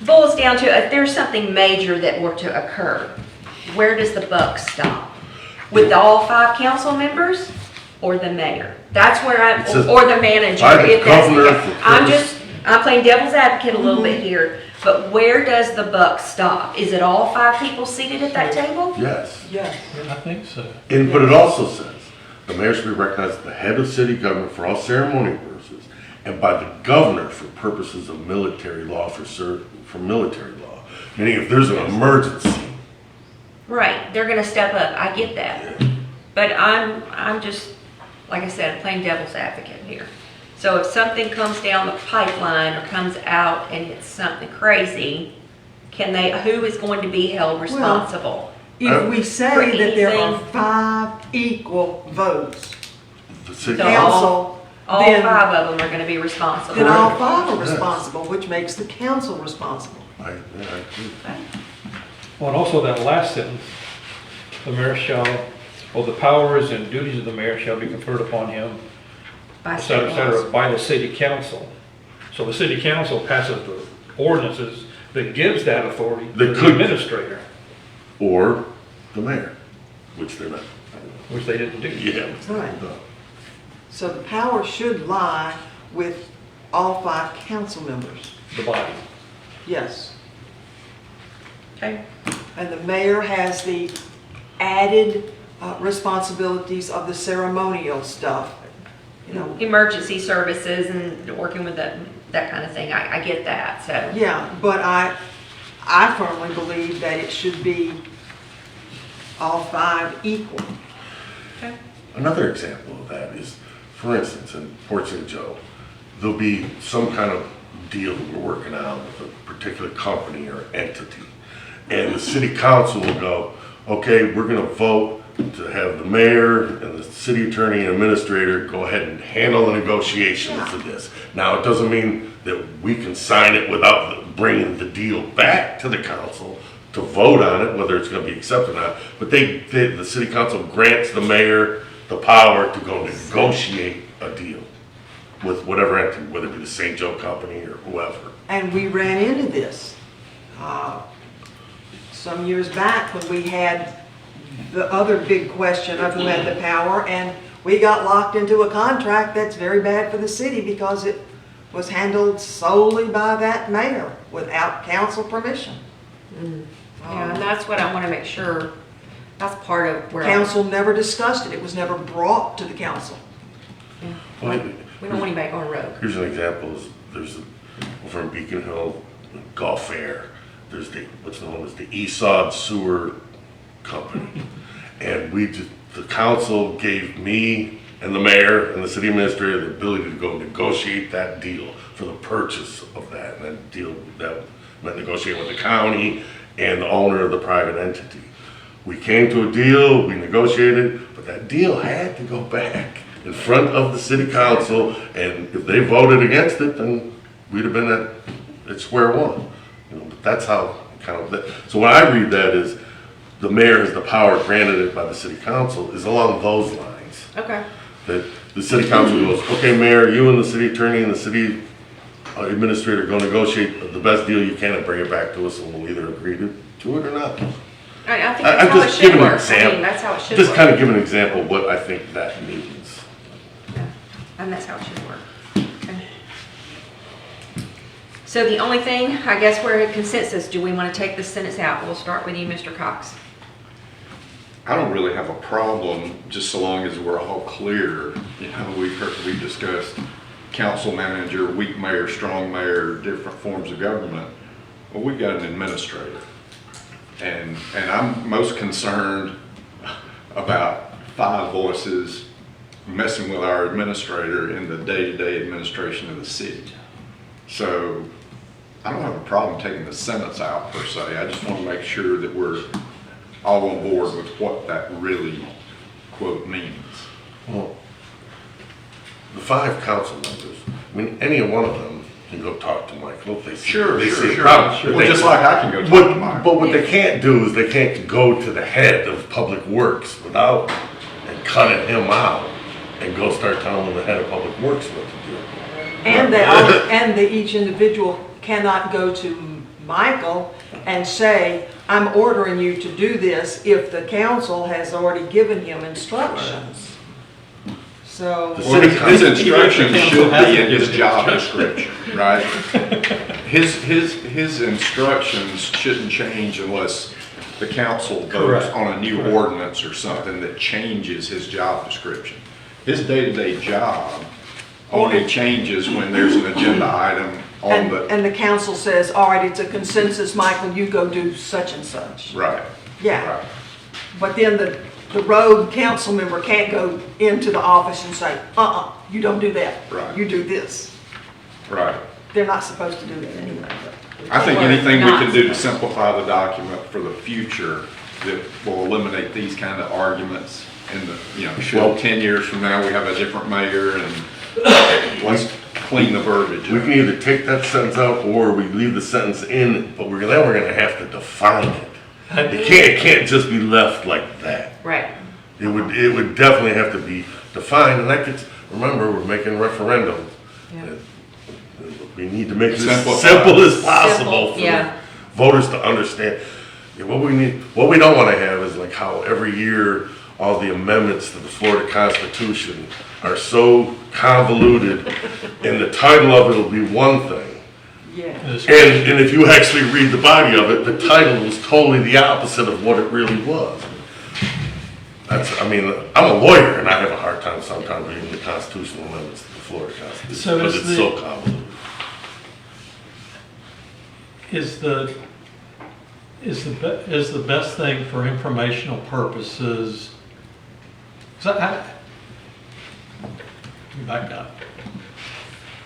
A: boils down to if there's something major that were to occur, where does the buck stop? With all 5 council members or the mayor? That's where
C: It says,
A: or the manager.
C: by the
A: if that's the
C: governor
A: case.
C: for
A: I'm playing devil's advocate a little bit here, but where does the buck stop? Is it all 5 people seated at that table?
C: Yes.
F: Yes.
D: I think so.
C: But it also says, the mayor should be recognized as the head of city government for all ceremonial purposes, and by the governor for purposes of military law for military law. Meaning if there's an emergency,
A: Right, they're gonna step up, I get that. But I'm just, like I said, playing devil's advocate here. So if something comes down the pipeline or comes out and it's something crazy, who is going to be held responsible?
F: If we
A: For
F: say that there are
A: anything-
F: 5 equal votes,
C: the city
A: So
F: council,
A: All
F: then,
A: 5 of them are gonna be responsible.
F: then all 5 are
C: Yes.
F: responsible, which makes the council responsible.
C: I agree.
H: Well, and also that last sentence, the mayor shall, the powers and duties of the mayor shall be conferred upon him,
A: By
H: et cetera, et
A: state laws.
H: cetera, by the city council. So the city council passes the ordinances that gives that authority to
C: They
H: the
C: could.
H: administrator,
C: Or the mayor, which they're not.
H: which they didn't do.
C: Yeah.
F: Right. So the power should lie with all 5 council members.
H: The body.
F: Yes.
A: Okay,
F: And the mayor has the added responsibilities of the ceremonial stuff. You know,
A: emergency services and working with that kind of thing, I get that, so.
F: yeah, but I firmly believe that it should be all 5 equal.
A: Okay.
C: Another example of that is, for instance, in Port St. Joe, there'll be some kind of deal that we're working on with a particular company or entity. And the city council will go, okay, we're gonna vote to have the mayor and the city attorney and administrator go ahead and handle the negotiations of this. Now, it doesn't mean that we can sign it without bringing the deal back to the council to vote on it, whether it's gonna be accepted or not. But the city council grants the mayor the power to go negotiate a deal with whatever entity, whether it be the St. Joe Company or whoever.
F: And we ran into this some years back when we had the other big question of who had the power, and we got locked into a contract that's very bad for the city because it was handled solely by that mayor without council permission.
A: Yeah, and that's what I want to make sure, that's part of where.
F: Council never discussed it. It was never brought to the council.
C: Well,
A: We don't want anybody going rogue.
C: Here's an example, there's over in Beacon Hill, Gulf Air, there's what's known as the ESOD Sewer Company. And the council gave me and the mayor and the city administrator the ability to go negotiate that deal for the purchase of that. And that deal, that meant negotiating with the county and the owner of the private entity. We came to a deal, we negotiated, but that deal had to go back in front of the city council, and if they voted against it, then we'd have been at square one. You know, but that's how kind of, so when I read that is, the mayor has the power granted it by the city council, is along those lines.
A: Okay.
C: That the city council goes, okay, mayor, you and the city attorney and the city administrator go negotiate the best deal you can and bring it back to us, and we'll either agree to it or not.
A: I think
C: I'm
A: that's how it
C: just
A: should
C: giving an
A: work. I
C: example.
A: mean, that's how it should
C: Just
A: work.
C: kind of giving an example of what I think that means.
A: Yeah, and that's how it should work. Okay. So the only thing, I guess we're in consensus, do we want to take this sentence out? We'll start with you, Mr. Cox.
G: I don't really have a problem, just so long as we're all clear. You know, we've discussed council manager, weak mayor, strong mayor, different forms of government. Well, we've got an administrator. And I'm most concerned about 5 voices messing with our administrator in the day-to-day administration of the city. So I don't have a problem taking the sentence out per se. I just want to make sure that we're all on board with what that really, quote, means.
C: Well, the 5 council members, I mean, any one of them can go talk to Michael if they see, they see a problem. But
G: Well,
C: they-
G: just like I can go talk to Mike.
C: But what they can't do is they can't go to the head of Public Works without, and cutting him out, and go start telling the head of Public Works what to do.
F: And each individual cannot go to Michael and say, I'm ordering you to do this if the council has already given him instructions. So,
C: The
G: Well, his instructions
H: Council
G: should
H: has
G: be
H: to
G: in
H: give
G: his
H: it
G: job
H: instructions.
G: description, right? His instructions shouldn't change unless the council votes
H: Correct.
G: on a new ordinance or something that changes his job description. His day-to-day job only changes when there's an agenda item on the,
F: and the council says, all right, it's a consensus, Michael, you go do such and such.
G: right.
F: Yeah,
G: Right.
F: but then the road council member can't go into the office and say, you don't do that.
G: Right.
F: You do this.
G: Right.
F: They're not supposed to do that anyway, but.
G: I think
A: Or
G: anything we
A: not
G: can do to
A: supposed to.
G: simplify the document for the future that will eliminate these kind of arguments in the,
C: Well-
G: should 10 years from now, we have a different mayor and let's clean the verbiage.
C: We can either take that sentence out or we leave the sentence in, but then we're gonna have to define it. It can't just be left like that.
A: Right.
C: It would definitely have to be defined, and that gets, remember, we're making a referendum. We need to make this as
G: Simplify.
C: simple as possible
A: Simple,
C: for
A: yeah.
C: the voters to understand. Yeah, what we don't wanna have is like how every year, all the amendments to the Florida Constitution are so convoluted, and the title of it will be one thing.
F: Yeah.
C: And if you actually read the body of it, the title was totally the opposite of what it really was. I'm a lawyer and I have a hard time sometimes reading the constitutional amendments to the Florida Constitution
D: So
C: because
D: is
C: it's
D: the-
C: so convoluted.
D: Is the best thing for informational purposes? So let me back up.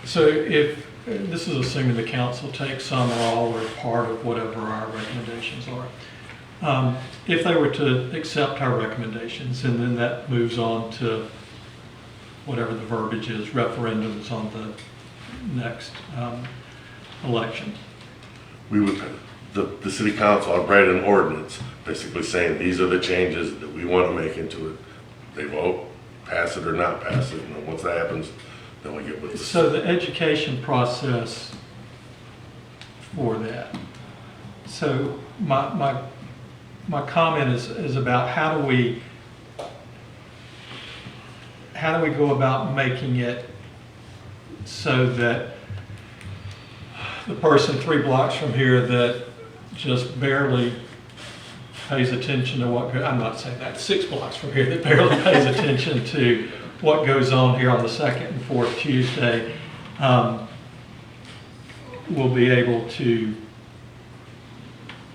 D: So if, this is assuming the council takes some or all or part of whatever our recommendations are. If they were to accept our recommendations and then that moves on to whatever the verbiage is, referendums on the next election.
C: We would, the city council, I'd write an ordinance basically saying these are the changes that we want to make into it. They vote, pass it or not pass it, and then once that happens, then we get with the.
D: So the education process for that. So my comment is about how do we go about making it so that the person 3 blocks from here that just barely pays attention to I'm not saying that, 6 blocks from here that barely pays attention to what goes on here on the second and fourth Tuesday will be able to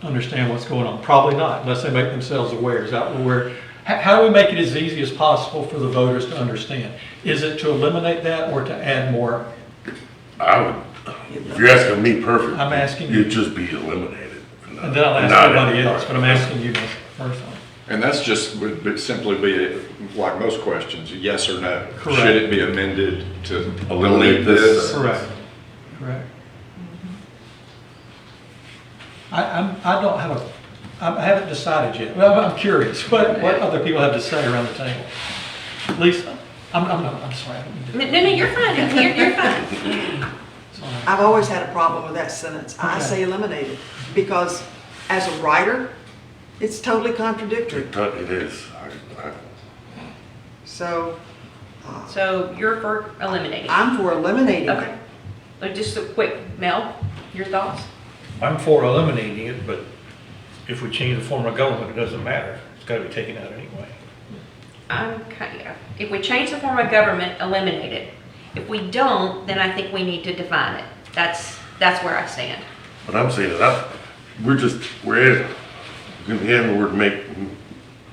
D: understand what's going on. Probably not, unless they make themselves aware. Is that where? How do we make it as easy as possible for the voters to understand? Is it to eliminate that or to add more?
C: I would, if you're asking me perfectly.
D: I'm asking you.
C: It'd just be eliminated.
D: And then I'll ask
C: not
D: everybody
C: added.
D: else, but I'm asking you first.
G: And that's just, would simply be, like most questions, a yes or no.
D: Correct.
G: Should it be amended to
C: Eliminate
G: delete
C: this?
G: this?
D: Correct. I don't have I haven't decided yet. Well, I'm curious what other people have to say around the table. Lisa, I'm sorry. I didn't mean to-
A: No, you're fine. You're fine.
D: Sorry.
F: I've always had a problem with that sentence. I
D: Okay.
F: say eliminated, because as a writer, it's totally contradictory.
C: It is.
F: So,
A: So you're for eliminating.
F: I'm for eliminating
A: Okay.
F: it.
A: But just a quick, Mel, your thoughts?
H: I'm for eliminating it, but if we change the form of government, it doesn't matter. It's got to be taken out anyway.
A: If we change the form of government, eliminate it. If we don't, then I think we need to define it. That's where I stand.
C: But I'm saying that we're going to add the word make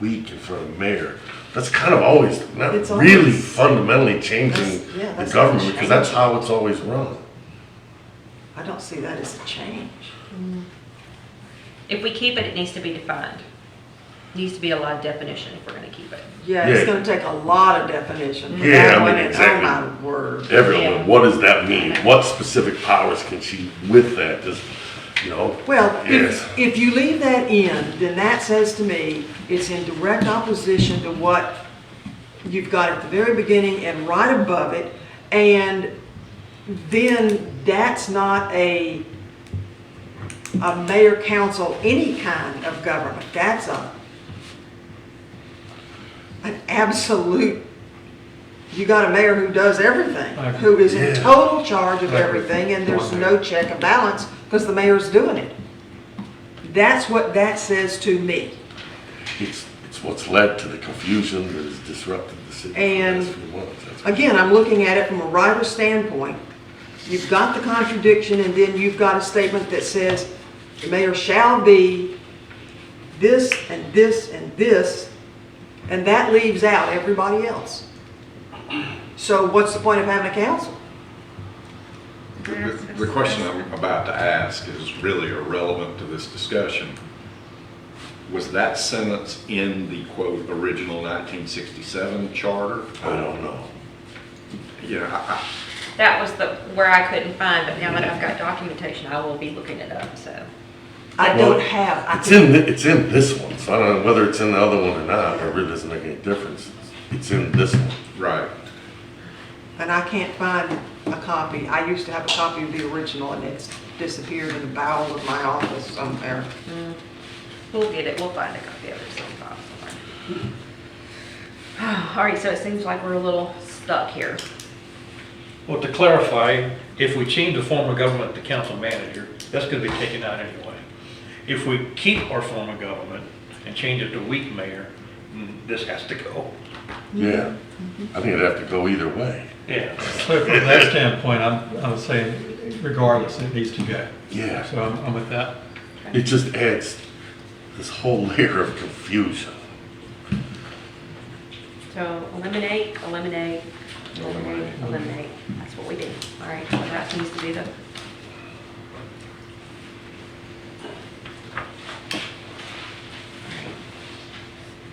C: weak in front of mayor. That's kind of always, not
F: It's
C: really
F: always-
C: fundamentally changing the
F: that's
C: government,
F: not
C: because that's
F: changing.
C: how it's always run.
F: I don't see that as a change.
A: If we keep it, it needs to be defined. Needs to be a lot of definition if we're gonna keep it.
F: Yeah, it's
C: Yeah.
F: gonna take a lot of definition. for
C: Yeah,
F: that
C: I mean,
F: one, and
C: exactly.
F: Oh, my word.
C: Everyone,
A: Yeah.
C: what does that mean? What specific powers can she with that? Just,
F: Well,
C: Yes.
F: if you leave that in, then that says to me, it's in direct opposition to what you've got at the very beginning and right above it, and then that's not a mayor council, any kind of government, that's an absolute, you got a mayor who does everything,
D: I agree.
F: who is in
C: Yeah.
F: total charge of
D: I agree.
F: everything, and there's no check and balance because the mayor's doing it. That's what that says to me.
C: It's what's led to the confusion that has disrupted the city for the
F: And
C: last few months. That's what-
F: Again, I'm looking at it from a writer's standpoint. You've got the contradiction, and then you've got a statement that says, the mayor shall be this and this and this, and that leaves out everybody else. So what's the point of having a council?
G: The question I'm about to ask is really irrelevant to this discussion. Was that sentence in the quote, original 1967 charter?
C: I don't know.
G: You know,
A: That was where I couldn't find, but now that I've got documentation, I will be looking it up, so.
F: I
C: Well,
F: don't have, I
C: It's in this one, so I don't know whether it's in the other one or not, it really doesn't make any difference. It's in this one.
G: right.
F: and I can't find a copy. I used to have a copy of the original, and it's disappeared in the bowels of my office somewhere.
A: We'll get it, we'll find a copy of it sometime somewhere. All right, so it seems like we're a little stuck here.
H: Well, to clarify, if we change the form of government to council manager, that's gonna be taken out anyway. If we keep our form of government and change it to weak mayor, this has to go.
C: Yeah. I think it'd have to go either way.
H: Yeah.
D: So from that standpoint, I'm saying regardless, it needs to go.
C: Yeah.
D: So I'm with that.
C: It just adds this whole layer of confusion.
A: So eliminate, eliminate, eliminate, eliminate. That's what we do. All right, so that needs to be the.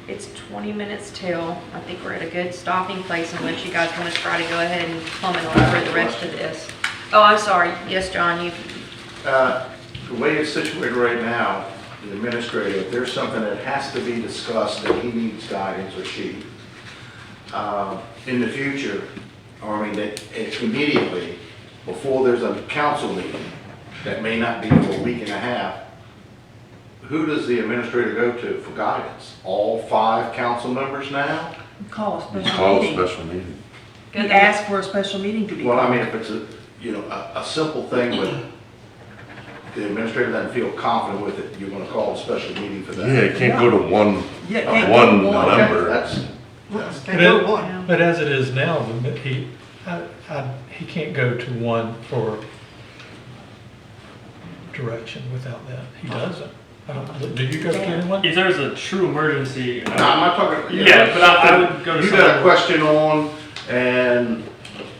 A: It's 20 minutes till. I think we're at a good stopping place unless you guys want to try to go ahead and comment on the rest of this. Oh, I'm sorry. Yes, John, you.
L: The way it's situated right now, the administrator, if there's something that has to be discussed that he needs guidance or she, in the future, or I mean, that immediately, before there's a council meeting, that may not be for a week and a half, who does the administrator go to for guidance? All 5 council members now?
F: Call a special
C: Call a
F: meeting.
C: special meeting.
F: He asked for a special meeting to be
L: Well, I
F: called.
L: mean, if it's a simple thing with, the administrator doesn't feel confident with it, you're gonna call a special meeting for that.
C: Yeah, it can't go to one
F: Yeah, it can't go to
C: one
F: one.
C: number.
L: That's,
F: Can't go to one.
D: But as it is now, he can't go to one for direction without that. He doesn't. I don't- Do you go to anyone?
E: If there's a true emergency,
L: no, I'm not talking.
E: Yeah, but I would go to
L: You got a
E: someone-
L: question on, and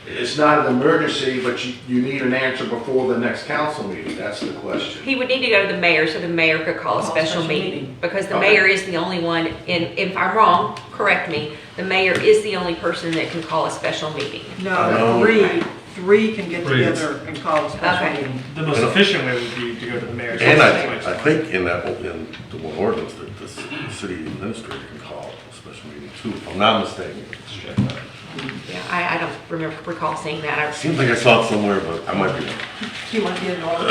L: it's not an emergency, but you need an answer before the next council meeting, that's the question.
A: He would need to go to the mayor so the mayor could call a special meeting. Because the
L: Okay.
A: mayor is the only one, and if I'm wrong, correct me, the mayor is the only person that can call a special meeting.
F: No, three can get
D: Three.
F: together and call a special
A: Okay.
F: meeting.
E: the most efficient way would be to go to the mayor.
C: And I think in the one ordinance that the city administrator can call a special meeting too, if I'm not mistaken. Let's check that.
A: Yeah, I don't recall seeing that. I-
C: Seems like I saw it somewhere, but I might be wrong.
F: You want to get an order?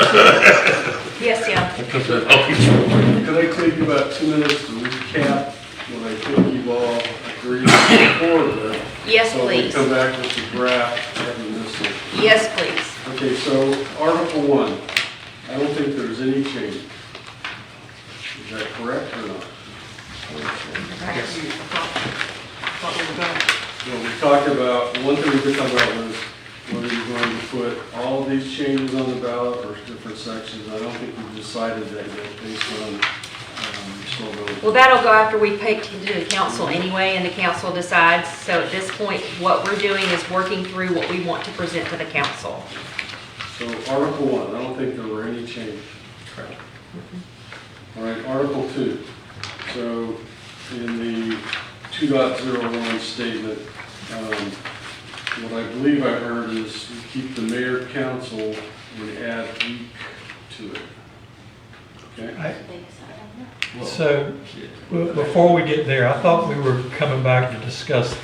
A: Yes, yeah.
C: I'll be true.
J: Could I take about 2 minutes to recap what I think you've all agreed before with?
A: Yes,
J: So we
A: please.
J: come back with the draft having this one.
A: Yes, please.
J: Okay, so Article 1, I don't think there's any change. Is that correct or not?
F: Thought we were done.
J: Well, we talked about, one thing we did talk about was whether you're going to put all of these changes on the ballot or different sections. I don't think we've decided that yet based on, still going.
A: Well, that'll go after we take it to the council anyway, and the council decides. So at this point, what we're doing is working through what we want to present to the council.
J: So Article 1, I don't think there were any changes. All right, Article 2. So in the 2.01 statement, what I believe I heard is you keep the mayor council and add week to it. Okay?
D: So before we get there, I thought we were coming back to discuss.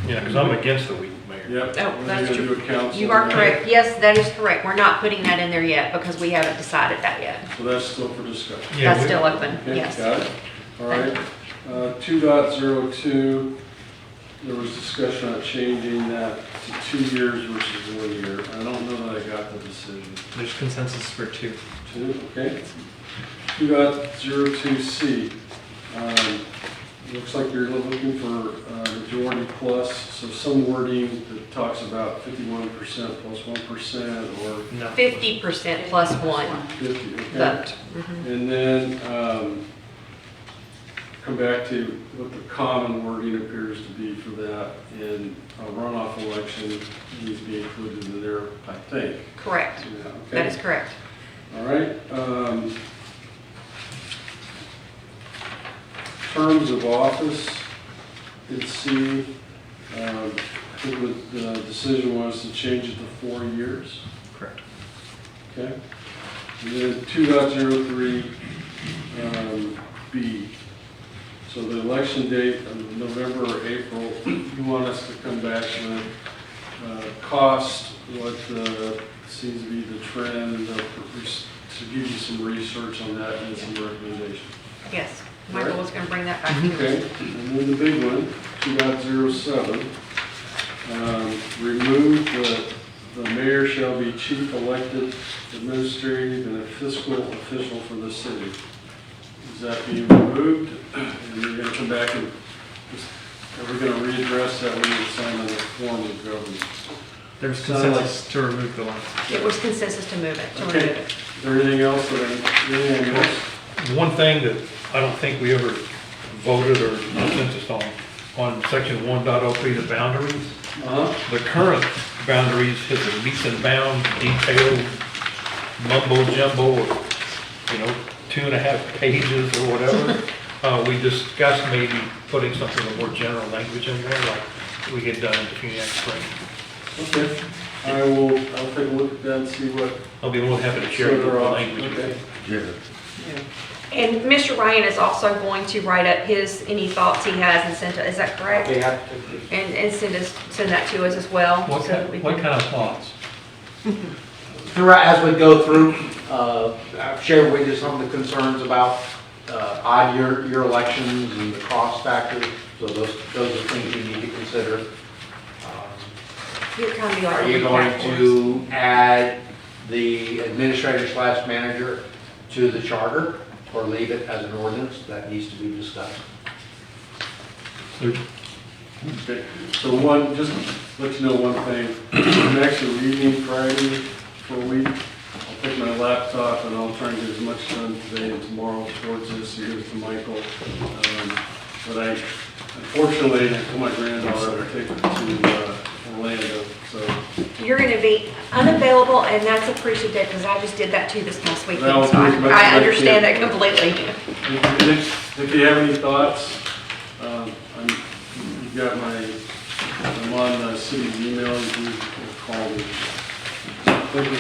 H: Yeah, because I'm against the weak mayor.
J: Yep.
A: Oh,
J: We're
A: that's
J: gonna
A: true.
J: do a council
A: You are
J: meeting.
A: correct. Yes, that is correct. We're not putting that in there yet because we haven't decided that yet.
J: So that's still for discussion.
H: Yeah,
A: That's still open,
J: Okay,
A: yes.
J: got it. All right. 2.02, there was discussion on changing that to 2 years versus 1 year. I don't know that I got the decision.
E: There's consensus for 2.
J: 2, okay. 2.02C, looks like you're looking for majority plus, so some wording that talks about 51% plus 1% or
E: No.
A: 50% plus 1
J: 50, okay?
A: vote.
J: And then come back to what the common wording appears to be for that, and a runoff election needs to be included in there, I think.
A: Correct.
J: Yeah, okay.
A: That is correct.
J: All right. Terms of office in C, I think what the decision was to change it to 4 years.
E: Correct.
J: Okay. And then 2.03 B. So the election date of November or April, you want us to come back with cost, what seems to be the trend, to give you some research on that and some recommendations.
A: Yes. Michael was going to bring that back to you.
J: Okay, and then the big one, 2.07, remove the mayor shall be chief elected administrative and fiscal official for the city. Is that being removed? And you're gonna come back and, are we gonna readdress that when you sign on the form of government?
E: There's
J: Sounds like-
E: consensus to remove the line.
A: It was consensus to move it, to remove
J: Okay,
A: it.
J: is there anything else that anything else?
H: One thing that I don't think we ever voted or consensus on section 1.03, the boundaries. The current boundaries has a lease and bound detailed mumbo jumbo of, 2.5 pages or whatever. We discussed maybe putting something of more general language in there, like we had done in the Phoenix Spring.
J: Okay, I'll take a look at that and see what.
H: I'll be more than happy to share the language.
J: Okay.
C: Yeah.
A: And Mr. Ryan is also going to write up any thoughts he has and send to, is that correct?
I: Yeah.
A: And send that to us as well.
D: What
A: so that we
D: kind
A: can-
D: of thoughts?
I: Throughout, as we go through, I've shared with you some of the concerns about odd year elections and the cost factor. So those are things you need to consider.
A: You're kind of like.
I: Are you going to add the administrator/manager to the charter or leave it as an ordinance? That needs to be discussed.
J: Okay, so just let you know one thing. I'm actually leaving Friday for a week. I'll take my laptop and I'll try and get as much done today and tomorrow towards this. Here's to Michael. But unfortunately, I told my granddaughter to take her to Orlando, so.
A: You're going to be unavailable, and that's appreciative, because I just did that too this past weekend,
J: Well,
A: so
J: as much as
A: I
J: I
A: understand
J: can.
A: that completely.
J: If you have any thoughts, you've got I'm on the city's email, you can call me. Thank you.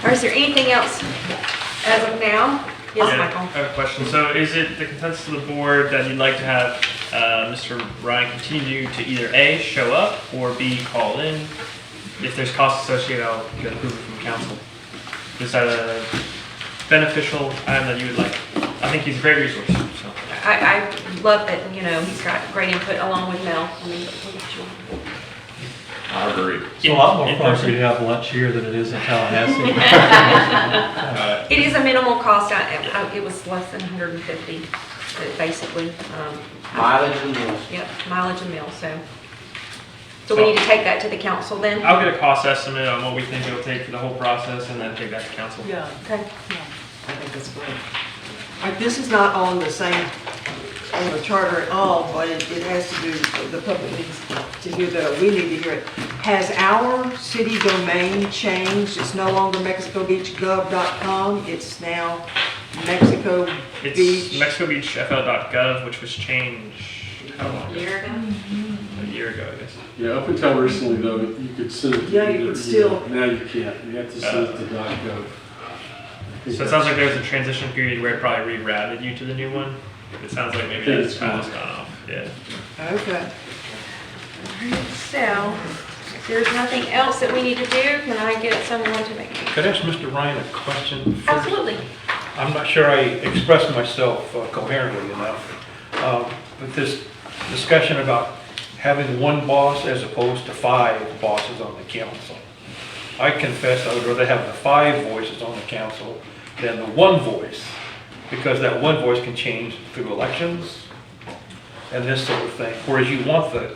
A: Or is there anything else as of now? Yes,
E: Yeah,
A: Michael?
E: I have a question. So is it the consensus of the board that you'd like to have Mr. Ryan continue to either A, show up, or B, call in? If there's costs associated, I'll get approval from council. Is that a beneficial item that you would like? I think he's a great resource, so.
A: I love that, he's got great input along with Mel. I mean, look at you.
G: I agree.
D: It's a lot more
E: In
D: fun
E: person.
D: to have lunch here than it is in Tallahassee.
A: It is a minimal cost. It was less than 150, basically.
I: Mileage and meals.
A: Yep, mileage and meals, so we need to take that to the council then?
E: I'll get a cost estimate on what we think it'll take for the whole process and then take that to council.
F: Yeah,
A: Okay.
F: I think that's great. This is not on the same, on the charter at all, but it has to do, the public needs to hear that, we need to hear it. Has our city domain changed? It's no longer mexicobeachgov.com, it's now Mexico
E: It's
F: Beach.
E: mexicobeachfl.gov, which was changed, how long
A: A
E: ago?
A: year ago?
E: A year ago, I guess.
J: Yeah, up until recently though, you could send it to
F: Yeah, you
J: either,
F: could still-
J: Now you can't, you have to send it to .gov.
E: So it sounds like there's a transition period where it probably rerouted you to the new one. It sounds like maybe
J: Yeah,
E: that's
J: it's
E: kind
J: gone.
E: of gone off, yeah.
F: Okay.
A: So, if there's nothing else that we need to do, can I get someone to make?
H: Could I ask Mr. Ryan a question first?
A: Absolutely.
H: I'm not sure I expressed myself coherently enough. But this discussion about having one boss as opposed to 5 bosses on the council. I confess I would rather have the 5 voices on the council than the 1 voice, because that 1 voice can change through elections and this sort of thing. Whereas you want the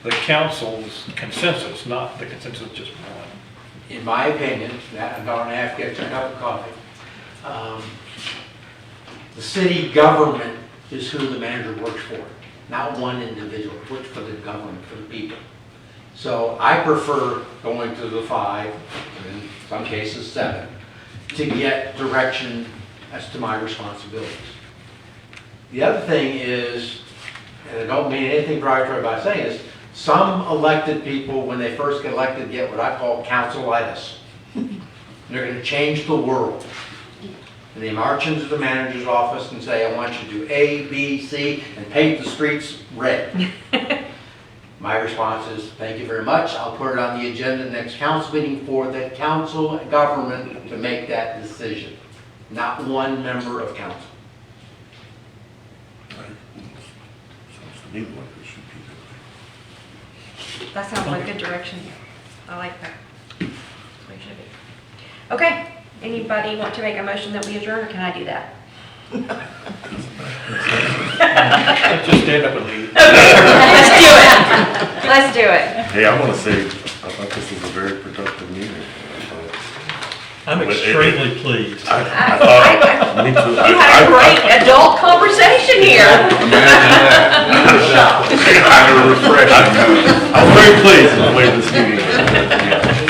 H: council's consensus, not the consensus of just one.
K: In my opinion, that $1.50 gets a cup of coffee. The city government is who the manager works for, not one individual. It works for the government, for the people. So I prefer going to the 5, and in some cases 7, to get direction as to my responsibilities. The other thing is, and I don't mean anything derogatory by saying this, some elected people, when they first get elected, get what I call councilitis. They're going to change the world. And they march into the manager's office and say, I want you to do A, B, C, and paint the streets red. My response is, thank you very much. I'll put it on the agenda next council meeting for the council and government to make that decision, not one member of council.
C: Sounds to me like it should be that way.
A: That sounds like good direction. I like that. That's what it should be. Okay, anybody want to make a motion that we adjourn, or can I do that?
H: Let's just stand up and leave.
A: Let's do it. Let's do it.
C: Hey, I want to say, I thought this was a very productive meeting.
D: I'm extremely pleased.
C: I thought, me too.
A: You had a great adult conversation here.
G: Kind of refreshing.
C: I was very pleased with the way this meeting went.